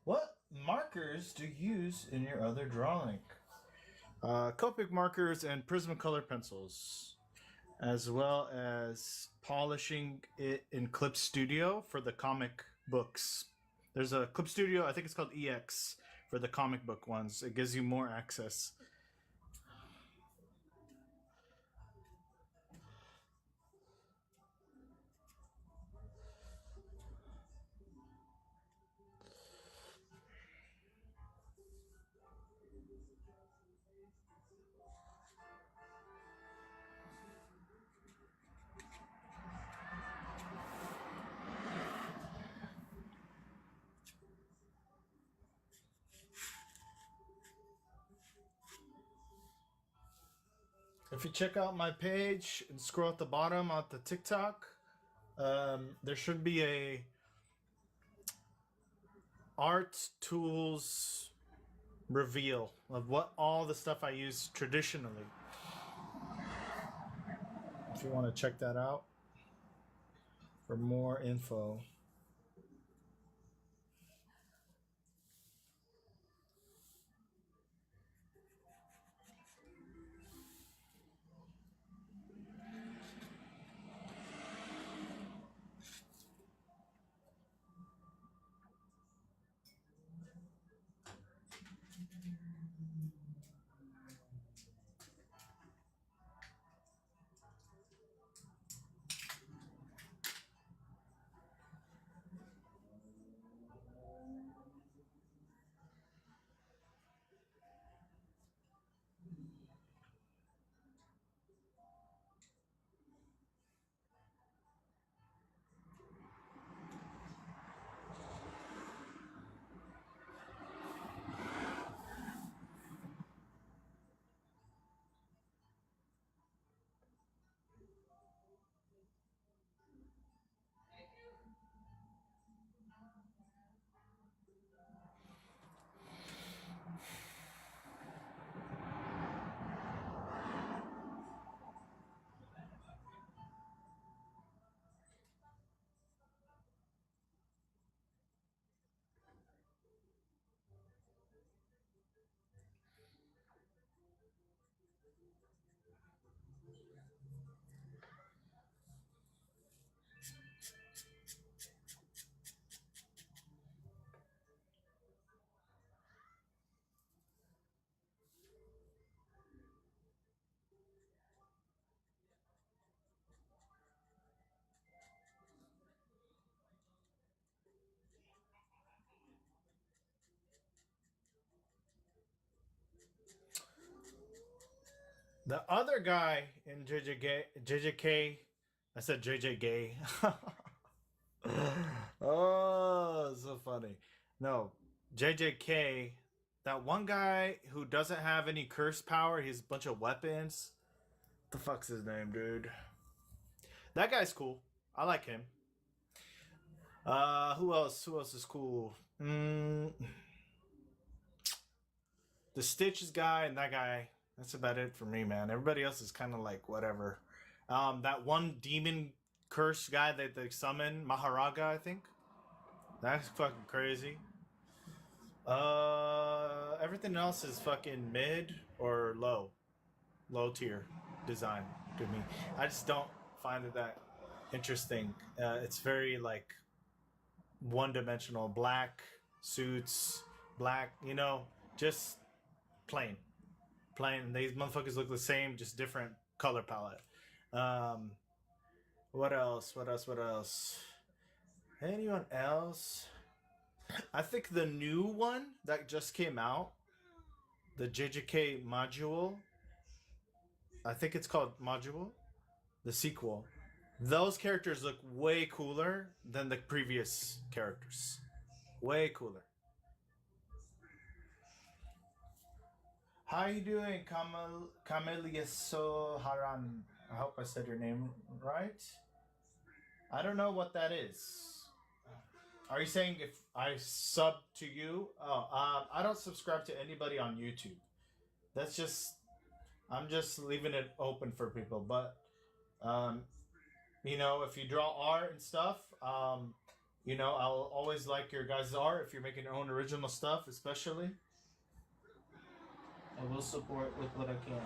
[SPEAKER 1] What markers do you use in your other drawing? Copic markers and Prismacolor pencils, as well as polishing it in Clip Studio for the comic books. There's a Clip Studio, I think it's called EX, for the comic book ones. It gives you more access. If you check out my page and scroll at the bottom at the TikTok, there should be a art tools reveal of what all the stuff I use traditionally. If you want to check that out for more info. The other guy in JJK, I said JJ Gay. Oh, so funny. No, JJK, that one guy who doesn't have any curse power, he's a bunch of weapons. What the fuck's his name, dude? That guy's cool. I like him. Who else? Who else is cool? The Stitches guy and that guy. That's about it for me, man. Everybody else is kind of like whatever. That one demon curse guy that they summon, Maharaga, I think. That's fucking crazy. Everything else is fucking mid or low tier design to me. I just don't find it that interesting. It's very like one dimensional, black suits, black, just plain. Plain. These motherfuckers look the same, just different color palette. Um, what else? What else? What else? Anyone else? I think the new one that just came out, the JJK module, I think it's called module, the sequel. Those characters look way cooler than the previous characters. Way cooler. How you doing, Kameliaso Haran? I hope I said your name right. I don't know what that is. Are you saying if I sub to you? Oh, I don't subscribe to anybody on YouTube. That's just I'm just leaving it open for people. But if you draw art and stuff, I'll always like your guys' art if you're making your own original stuff, especially. I will support with what I can.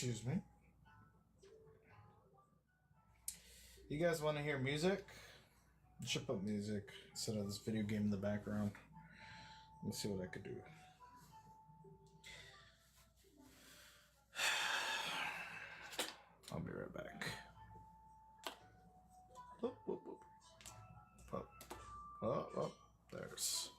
[SPEAKER 1] Excuse me. You guys want to hear music? I should put music instead of this video game in the background. Let's see what I could do. I'll be right back. Whoop, whoop, whoop. Up. Oh, there's.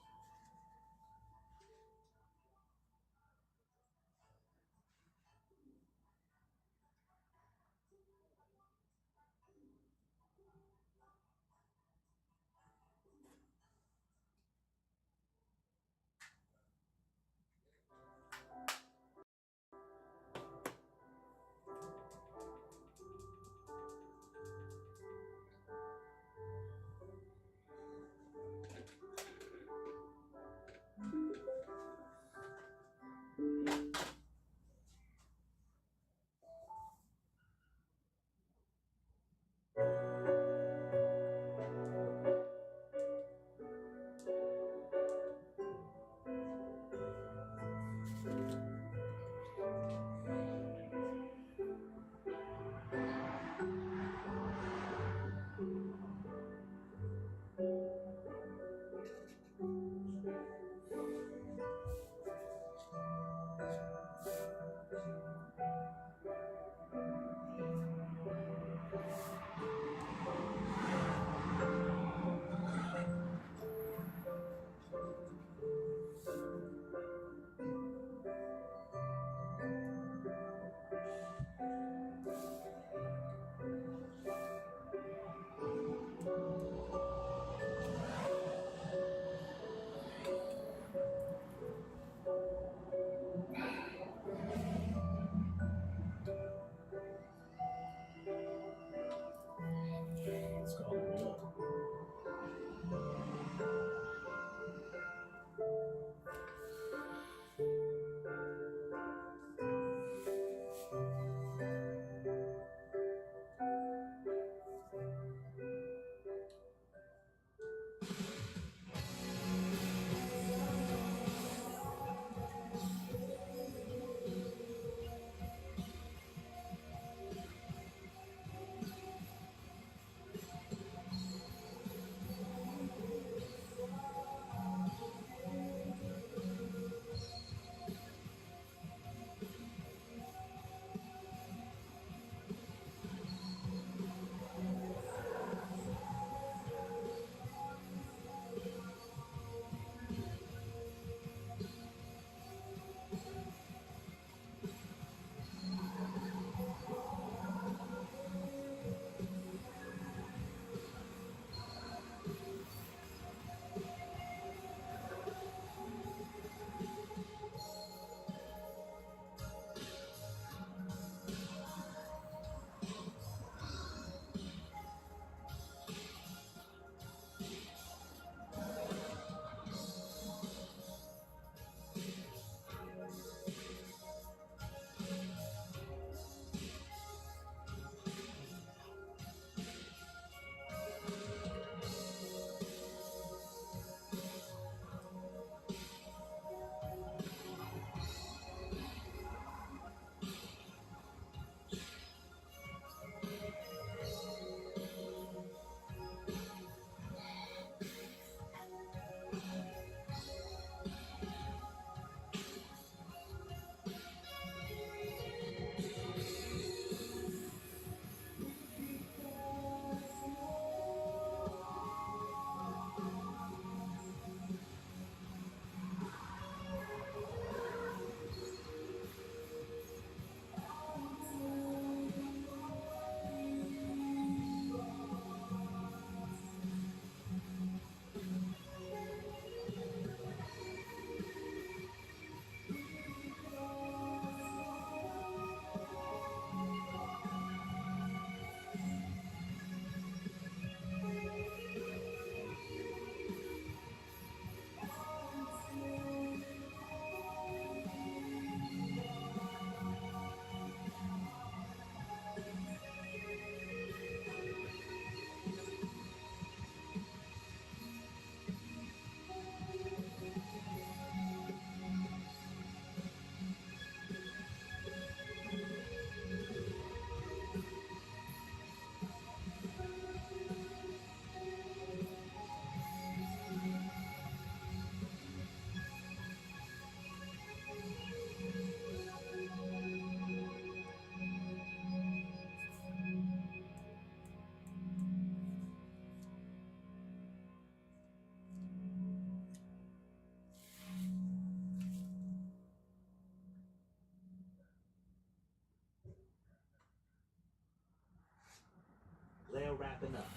[SPEAKER 3] they're wrapping up.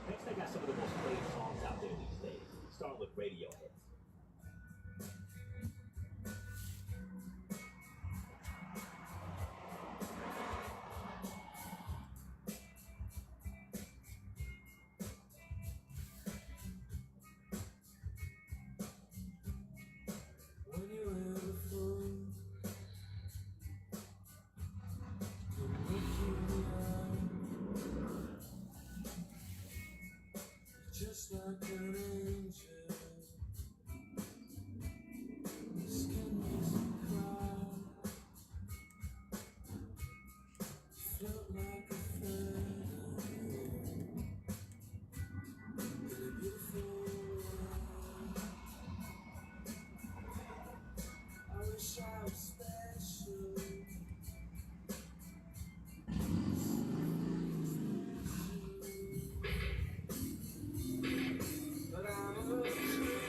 [SPEAKER 3] Next, I got some of the most played songs out there these days, starting with radio hits.
[SPEAKER 4] When you have a phone, you look in the eye, just like an angel. Skin makes you cry, float like a feather in a beautiful world. I wish I was special. But I'm a creep.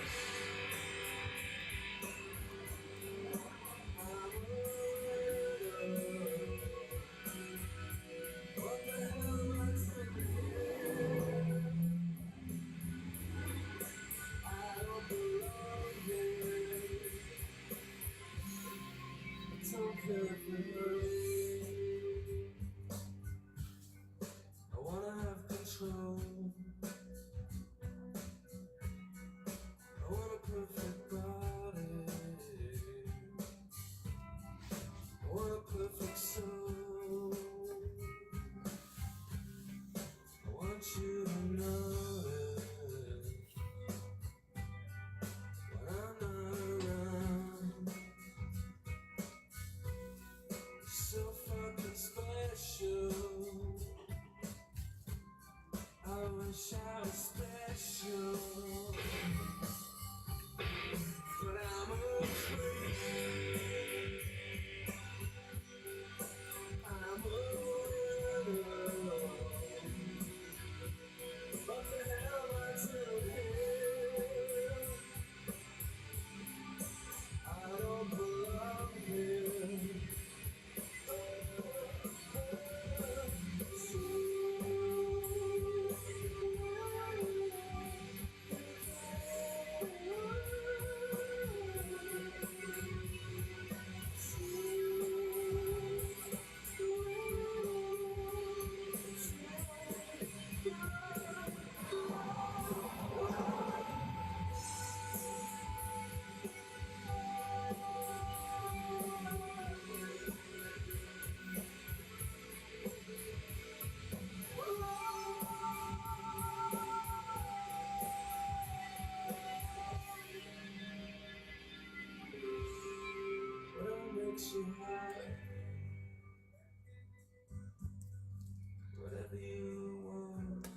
[SPEAKER 4] I'm a widow. What the hell am I doing here? I don't belong here. Don't care for me. I wanna have control. I want a perfect body. I want a perfect soul. I want you to notice when I'm not around. You're so fucking special. I wish I was special, but I'm a creep. I'm a widow. What the hell am I doing here? I don't belong here. Whatever makes you happy, whatever you want.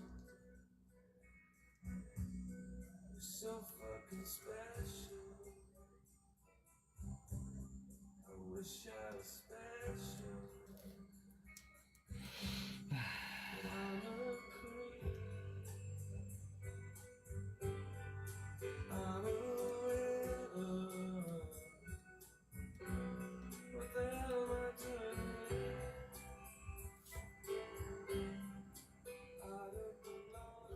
[SPEAKER 4] You're so fucking special. I wish I was special, but I'm a creep. I'm a widow. What the hell am I doing here? I don't belong.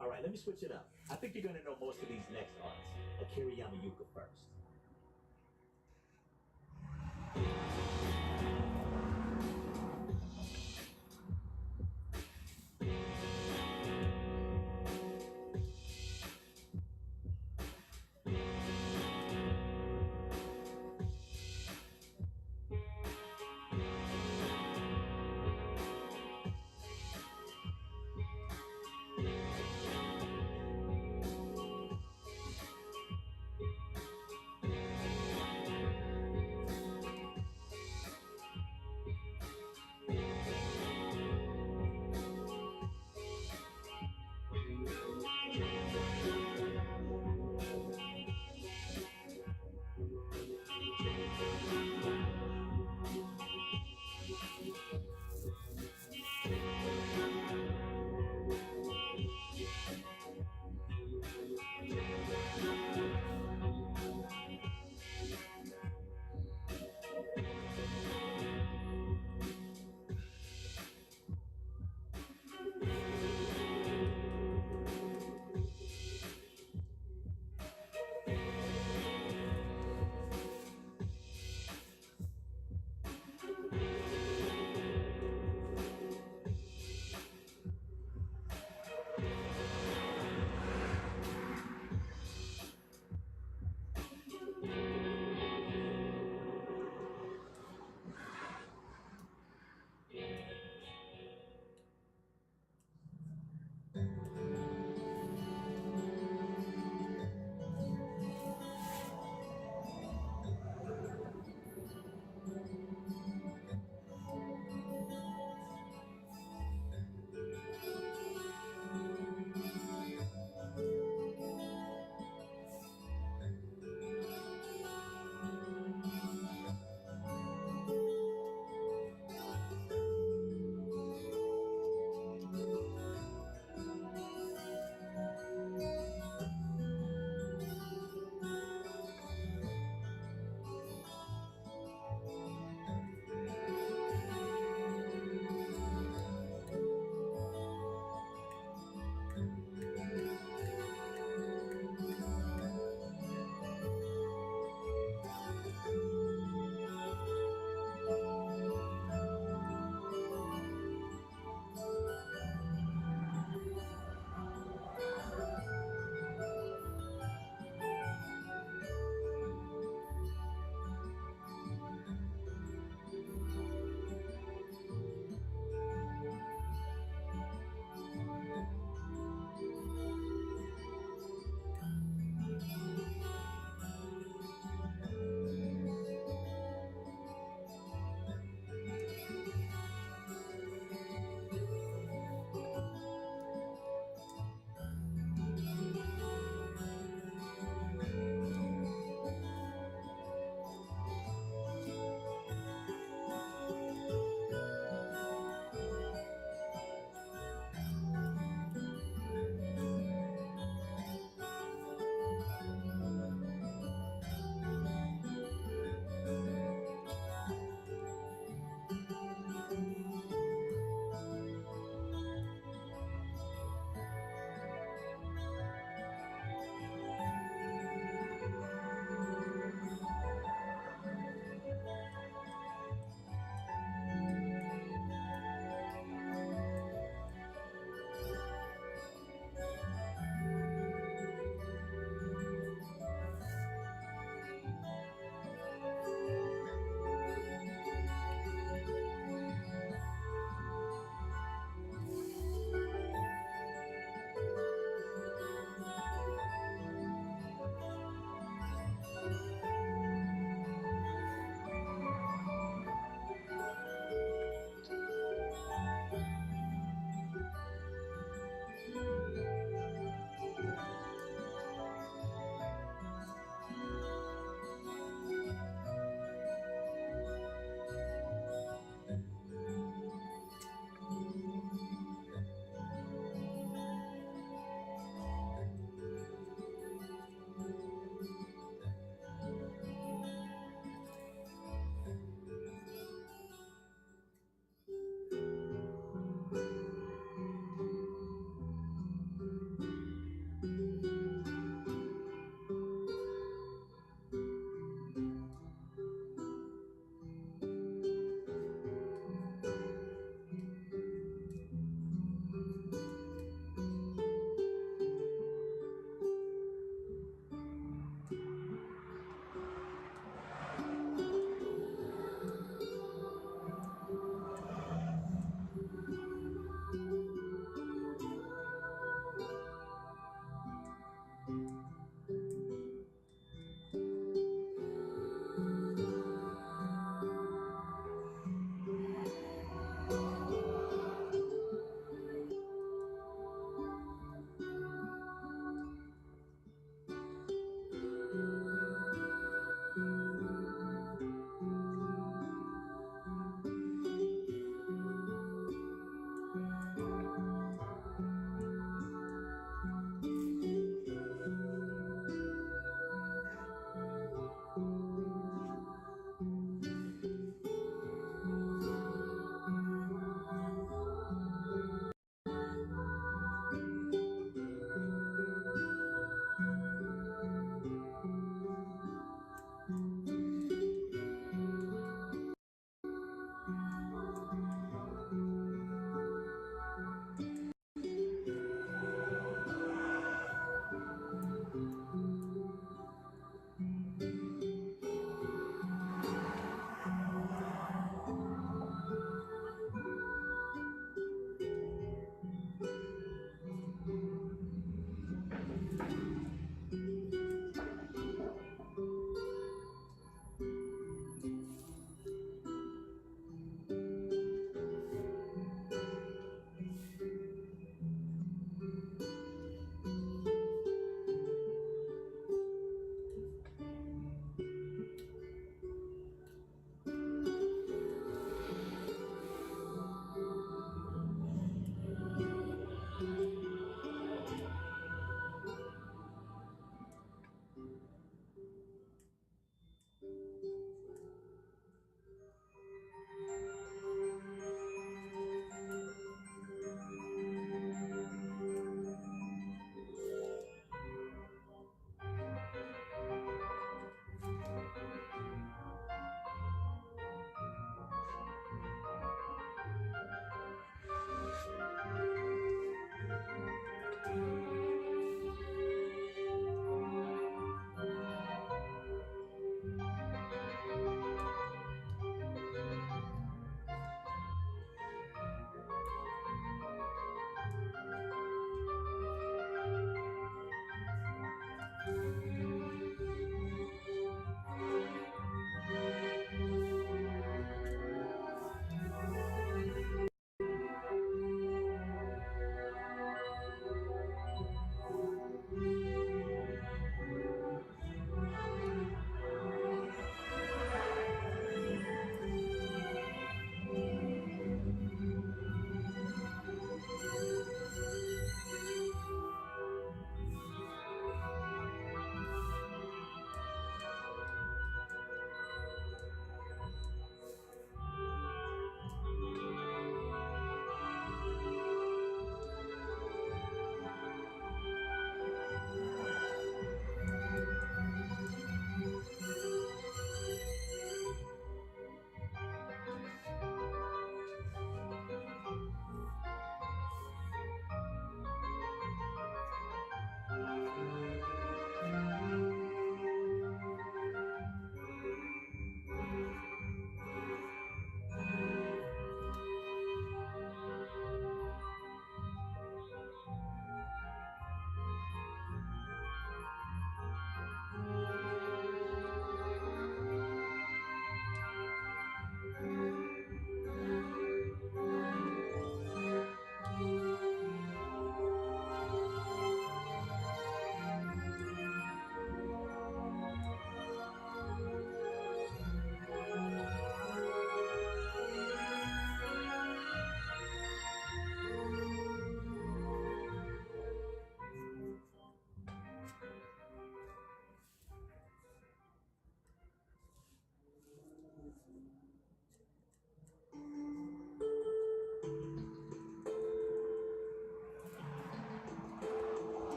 [SPEAKER 3] All right, let me switch it up. I think you're gonna know most of these next artists. Akira Yamaoka first.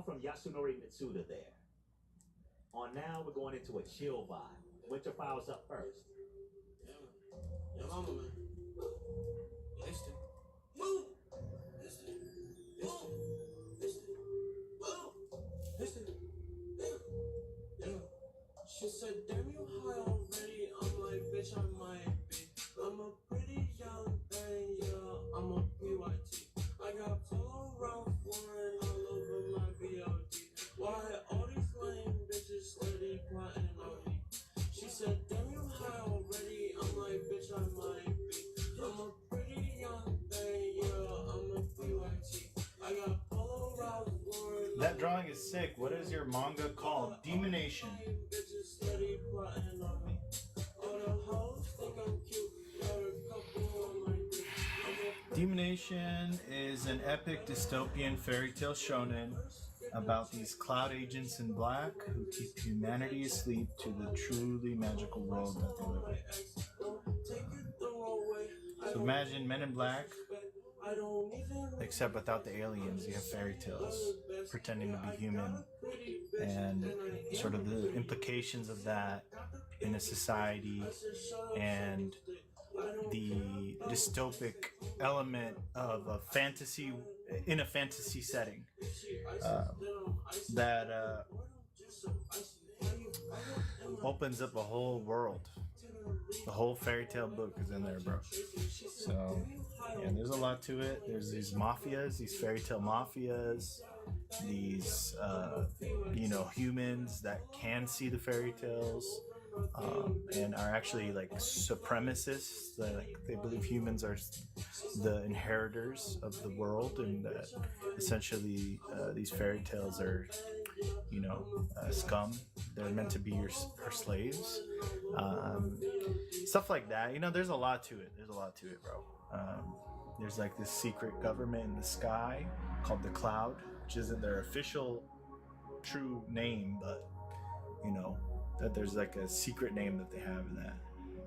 [SPEAKER 3] from Yasunori Mitsuda there. On now, we're going into a chill vibe. Winter Files up first.
[SPEAKER 4] Yeah, your mama, man. Listen. Move. Listen. Move. Listen. Move. Listen. Yeah. She said, damn, you high already. I'm like, bitch, I might be. I'm a pretty young thing, yeah. I'm a PYT. I got Polo Ralph Lauren all over my BOD. Why all these lame bitches steady plotting on me? She said, damn, you high already. I'm like, bitch, I might be. I'm a pretty young thing, yeah. I'm a PYT. I got Polo Ralph Lauren.
[SPEAKER 1] That drawing is sick. What is your manga called? Demonation.
[SPEAKER 4] Bitches steady plotting on me. All the hoes think I'm cute. Got a couple on my dick.
[SPEAKER 1] Demonation is an epic dystopian fairy tale shonen about these cloud agents in black who keep humanity asleep to the truly magical world that they live in. So imagine Men in Black, except without the aliens. You have fairy tales pretending to be human, and sort of the implications of that in a society, and the dystopic element of a fantasy in a fantasy setting that opens up a whole world. The whole fairy tale book is in there, bro. So yeah, there's a lot to it. There's these mafias, these fairy tale mafias, these humans that can see the fairy tales, and are actually like supremacists. They believe humans are the inheritors of the world, and that essentially these fairy tales are, scum. They're meant to be her slaves. Stuff like that. There's a lot to it. There's a lot to it, bro. There's like this secret government in the sky called the Cloud, which isn't their official true name, but that there's like a secret name that they have, and that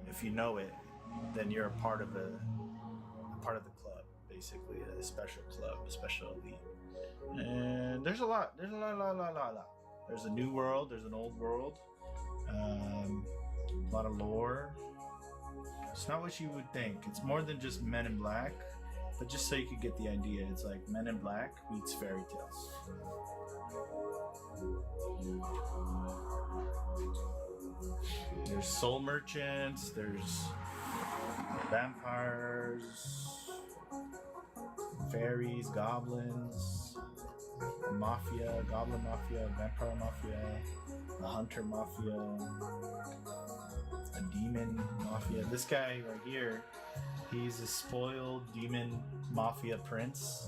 [SPEAKER 1] if you know it, then you're a part of the club, basically a special club, a special elite. And there's a lot. There's a lot. There's a new world. There's an old world. A lot of lore. It's not what you would think. It's more than just Men in Black, but just so you could get the idea, it's like Men in Black meets fairy tales. There's soul merchants, there's vampires, fairies, goblins, mafia, goblin mafia, vampire mafia, the hunter mafia, a demon mafia. This guy right here, he's a spoiled demon mafia prince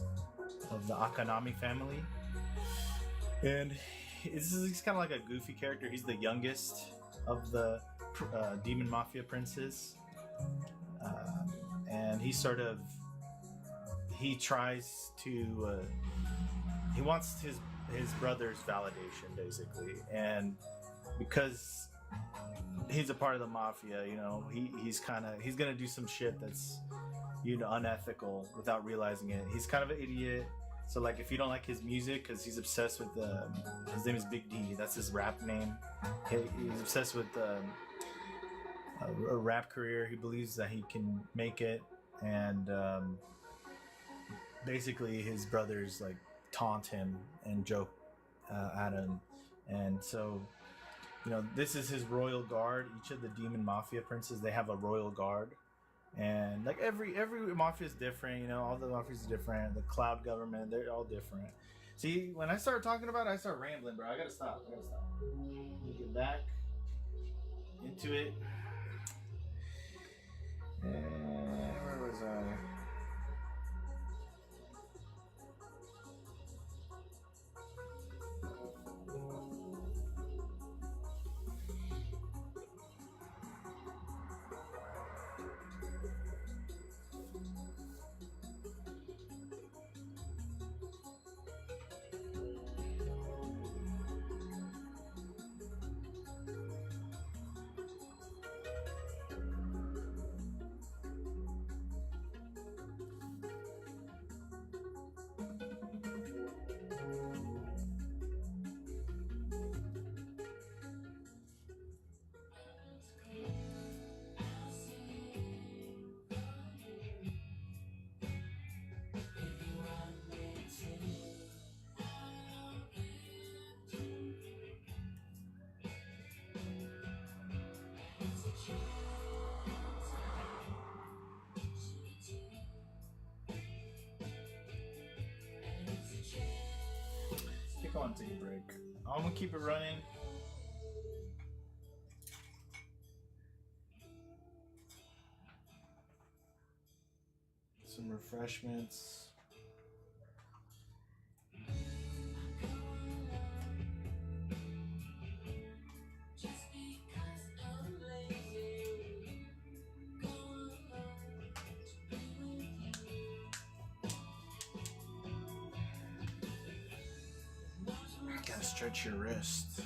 [SPEAKER 1] of the Akanami family. And he's kind of like a goofy character. He's the youngest of the demon mafia princes. And he tries to, he wants his brother's validation, basically. And because he's a part of the mafia, he's gonna do some shit that's, unethical without realizing it. He's kind of an idiot. So like, if you don't like his music, because he's obsessed with his name is Big D. That's his rap name. He's obsessed with a rap career. He believes that he can make it, and basically his brothers like taunt him and joke at him, and so this is his royal guard. Each of the demon mafia princes, they have a royal guard. And like every mafia is different, all the mafias are different. The Cloud government, they're all different. See, when I start talking about it, I start rambling, bro. I gotta stop. Get back into it. And where was I? Come on, take a break. I'm gonna keep it running. Some refreshments. Gotta stretch your wrist.